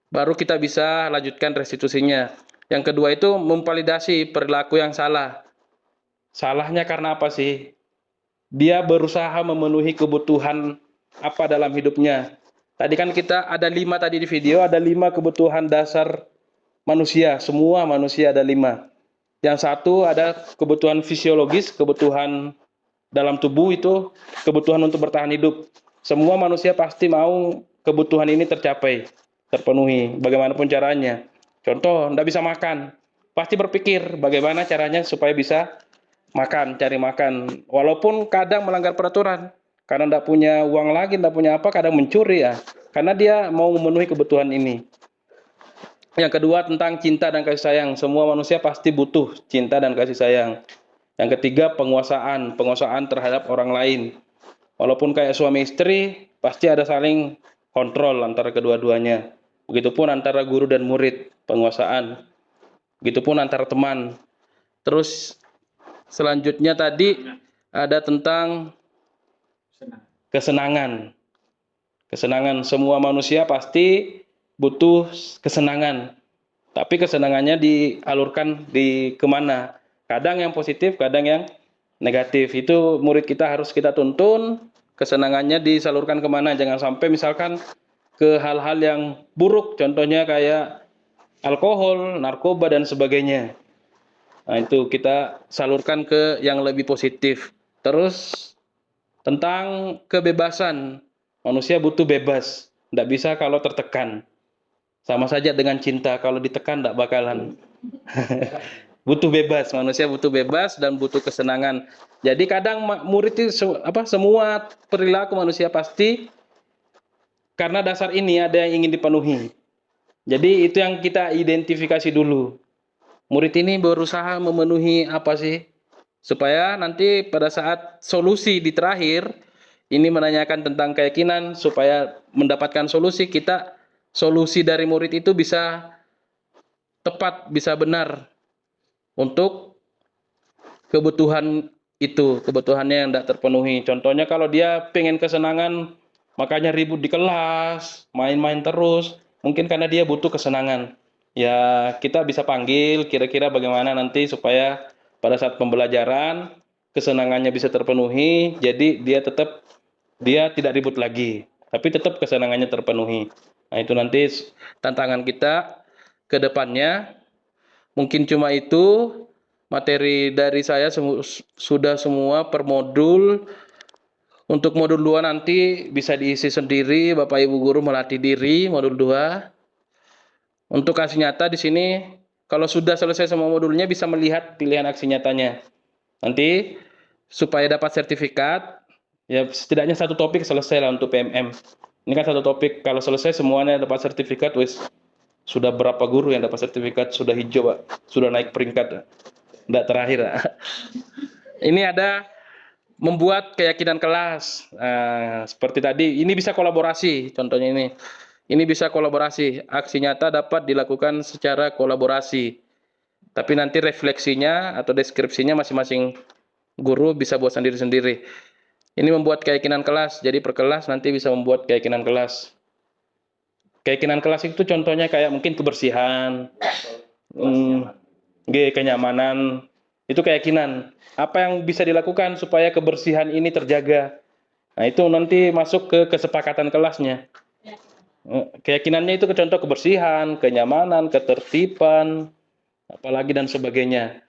Speaker 1: Baru kita bisa lanjutkan restitusinya. Yang kedua itu memvalidasi perilaku yang salah. Salahnya karena apa sih? Dia berusaha memenuhi kebutuhan apa dalam hidupnya. Tadi kan kita ada 5 tadi di video, ada 5 kebutuhan dasar manusia. Semua manusia ada 5. Yang satu ada kebutuhan fisiologis, kebutuhan dalam tubuh itu, kebutuhan untuk bertahan hidup. Semua manusia pasti mau kebutuhan ini tercapai, terpenuhi, bagaimanapun caranya. Contoh, tidak bisa makan, pasti berpikir bagaimana caranya supaya bisa makan, cari makan. Walaupun kadang melanggar peraturan, karena tidak punya uang lagi, tidak punya apa, kadang mencuri ya. Karena dia mau memenuhi kebutuhan ini. Yang kedua tentang cinta dan kasih sayang. Semua manusia pasti butuh cinta dan kasih sayang. Yang ketiga penguasaan terhadap orang lain. Walaupun kayak suami istri, pasti ada saling kontrol antara kedua-duanya. Begitupun antara guru dan murid, penguasaan. Begitupun antara teman. Terus selanjutnya tadi ada tentang kesenangan. Kesenangan, semua manusia pasti butuh kesenangan. Tapi kesenangannya dialurkan di kemana? Kadang yang positif, kadang yang negatif. Itu murid kita harus kita tuntun, kesenangannya disalurkan kemana. Jangan sampai misalkan ke hal-hal yang buruk, contohnya kayak alkohol, narkoba, dan sebagainya. Nah, itu kita salurkan ke yang lebih positif. Terus tentang kebebasan, manusia butuh bebas, tidak bisa kalau tertekan. Sama saja dengan cinta, kalau ditekan tidak bakalan. Butuh bebas, manusia butuh bebas dan butuh kesenangan. Jadi kadang murid itu semua perilaku manusia pasti karena dasar ini ada yang ingin dipenuhi. Jadi itu yang kita identifikasi dulu. Murid ini berusaha memenuhi apa sih? Supaya nanti pada saat solusi di terakhir, ini menanyakan tentang keyakinan, supaya mendapatkan solusi dari murid itu bisa tepat, bisa benar untuk kebutuhan itu, kebutuhannya yang tidak terpenuhi. Contohnya kalau dia pengen kesenangan, makanya ribut di kelas, main-main terus, mungkin karena dia butuh kesenangan. Ya kita bisa panggil kira-kira bagaimana nanti supaya pada saat pembelajaran kesenangannya bisa terpenuhi, jadi dia tidak ribut lagi, tapi tetap kesenangannya terpenuhi. Nah itu nanti tantangan kita ke depannya. Mungkin cuma itu materi dari saya sudah semua per modul. Untuk modul 2 nanti bisa diisi sendiri, Bapak Ibu guru melatih diri modul 2. Untuk aksi nyata di sini kalau sudah selesai semua modulnya bisa melihat pilihan aksi nyatanya. Nanti supaya dapat sertifikat, ya setidaknya satu topik selesai lah untuk PMM. Ini kan satu topik, kalau selesai semuanya dapat sertifikat, sudah berapa guru yang dapat sertifikat, sudah hijau, Pak. Sudah naik peringkat, tidak terakhir. Ini ada membuat keyakinan kelas. Seperti tadi, ini bisa kolaborasi, contohnya ini. Ini bisa kolaborasi, aksi nyata dapat dilakukan secara kolaborasi. Tapi nanti refleksinya atau deskripsinya masing-masing guru bisa buat sendiri-sendiri. Ini membuat keyakinan kelas, jadi per kelas nanti bisa membuat keyakinan kelas. Keyakinan kelas itu contohnya kayak mungkin kebersihan, kenyamanan, itu keyakinan. Apa yang bisa dilakukan supaya kebersihan ini terjaga? Nah itu nanti masuk ke kesepakatan kelasnya. Keyakinannya itu contoh kebersihan, kenyamanan, ketertiban, apalagi dan sebagainya.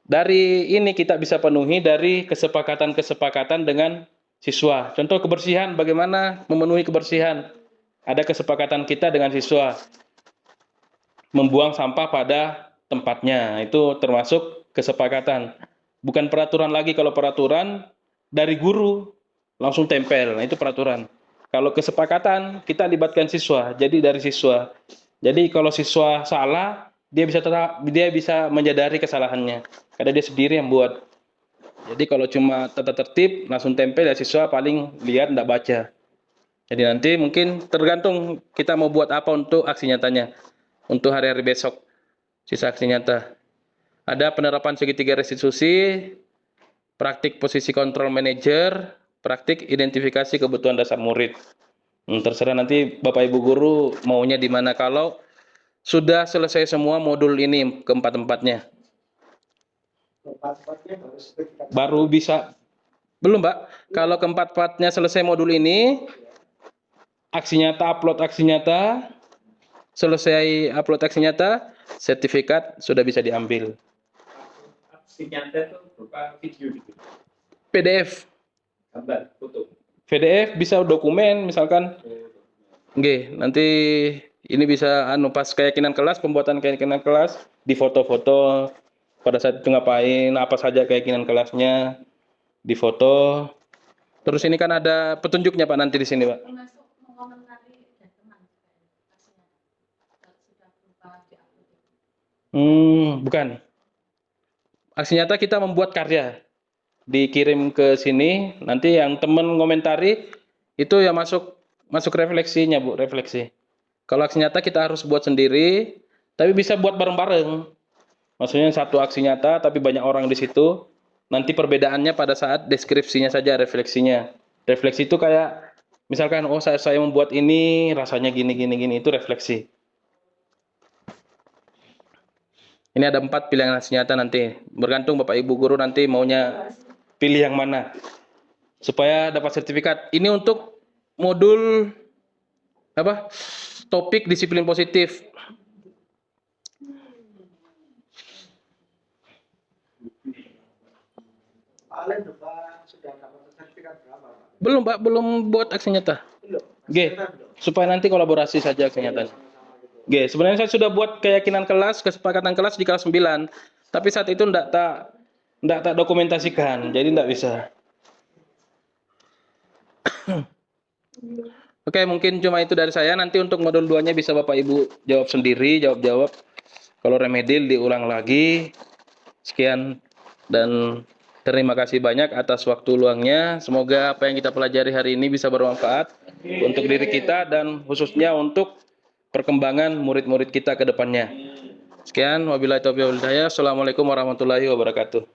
Speaker 1: Dari ini kita bisa penuhi dari kesepakatan-kesepakatan dengan siswa. Contoh kebersihan, bagaimana memenuhi kebersihan? Ada kesepakatan kita dengan siswa membuang sampah pada tempatnya, itu termasuk kesepakatan. Bukan peraturan lagi, kalau peraturan dari guru langsung tempel, nah itu peraturan. Kalau kesepakatan kita libatkan siswa, jadi dari siswa. Jadi kalau siswa salah, dia bisa menyadari kesalahannya, karena dia sendiri yang buat. Jadi kalau cuma tata tertib langsung tempel ya siswa paling lihat tidak baca. Jadi nanti mungkin tergantung kita mau buat apa untuk aksi nyatanya. Untuk hari-hari besok, sisa aksi nyata. Ada penerapan segitiga restitusi, praktik posisi kontrol manajer, praktik identifikasi kebutuhan dasar murid. Terserah nanti Bapak Ibu guru maunya di mana kalau sudah selesai semua modul ini keempat-empatnya. Baru bisa. Belum, Pak. Kalau keempat-empatnya selesai modul ini, aksi nyata, upload aksi nyata, selesai upload aksi nyata, sertifikat sudah bisa diambil.
Speaker 6: Aksi nyata itu berupa video gitu.
Speaker 1: PDF.
Speaker 6: Gambar, foto.
Speaker 1: PDF bisa dokumen misalkan. Oke, nanti ini bisa pas keyakinan kelas, pembuatan keyakinan kelas, di foto-foto pada saat itu ngapain, apa saja keyakinan kelasnya, di foto. Terus ini kan ada petunjuknya Pak nanti di sini, Pak. Bukan. Aksi nyata kita membuat karya, dikirim ke sini, nanti yang teman ngomentari itu ya masuk refleksinya, Bu, refleksi. Kalau aksi nyata kita harus buat sendiri, tapi bisa buat bareng-bareng. Maksudnya satu aksi nyata tapi banyak orang di situ. Nanti perbedaannya pada saat deskripsinya saja, refleksinya. Refleksi itu kayak misalkan saya membuat ini rasanya gini itu refleksi. Ini ada 4 pilihan aksi nyata nanti. Bergantung Bapak Ibu guru nanti maunya pilih yang mana. Supaya dapat sertifikat. Ini untuk modul apa? Topik disiplin positif. Belum, Pak, belum buat aksi nyata. Oke, supaya nanti kolaborasi saja aksi nyatanya. Oke, sebenarnya saya sudah buat keyakinan kelas, kesepakatan kelas di kelas 9. Tapi saat itu enggak tak dokumentasikan, jadi enggak bisa. Oke, mungkin cuma itu dari saya. Nanti untuk modul 2-nya bisa Bapak Ibu jawab sendiri, jawab. Kalau remedil diulang lagi. Sekian dan terima kasih banyak atas waktu luangnya. Semoga apa yang kita pelajari hari ini bisa bermanfaat untuk diri kita dan khususnya untuk perkembangan murid-murid kita ke depannya. Sekian, wabillahi taufiq wal hidayah. Assalamualaikum warahmatullahi wabarakatuh.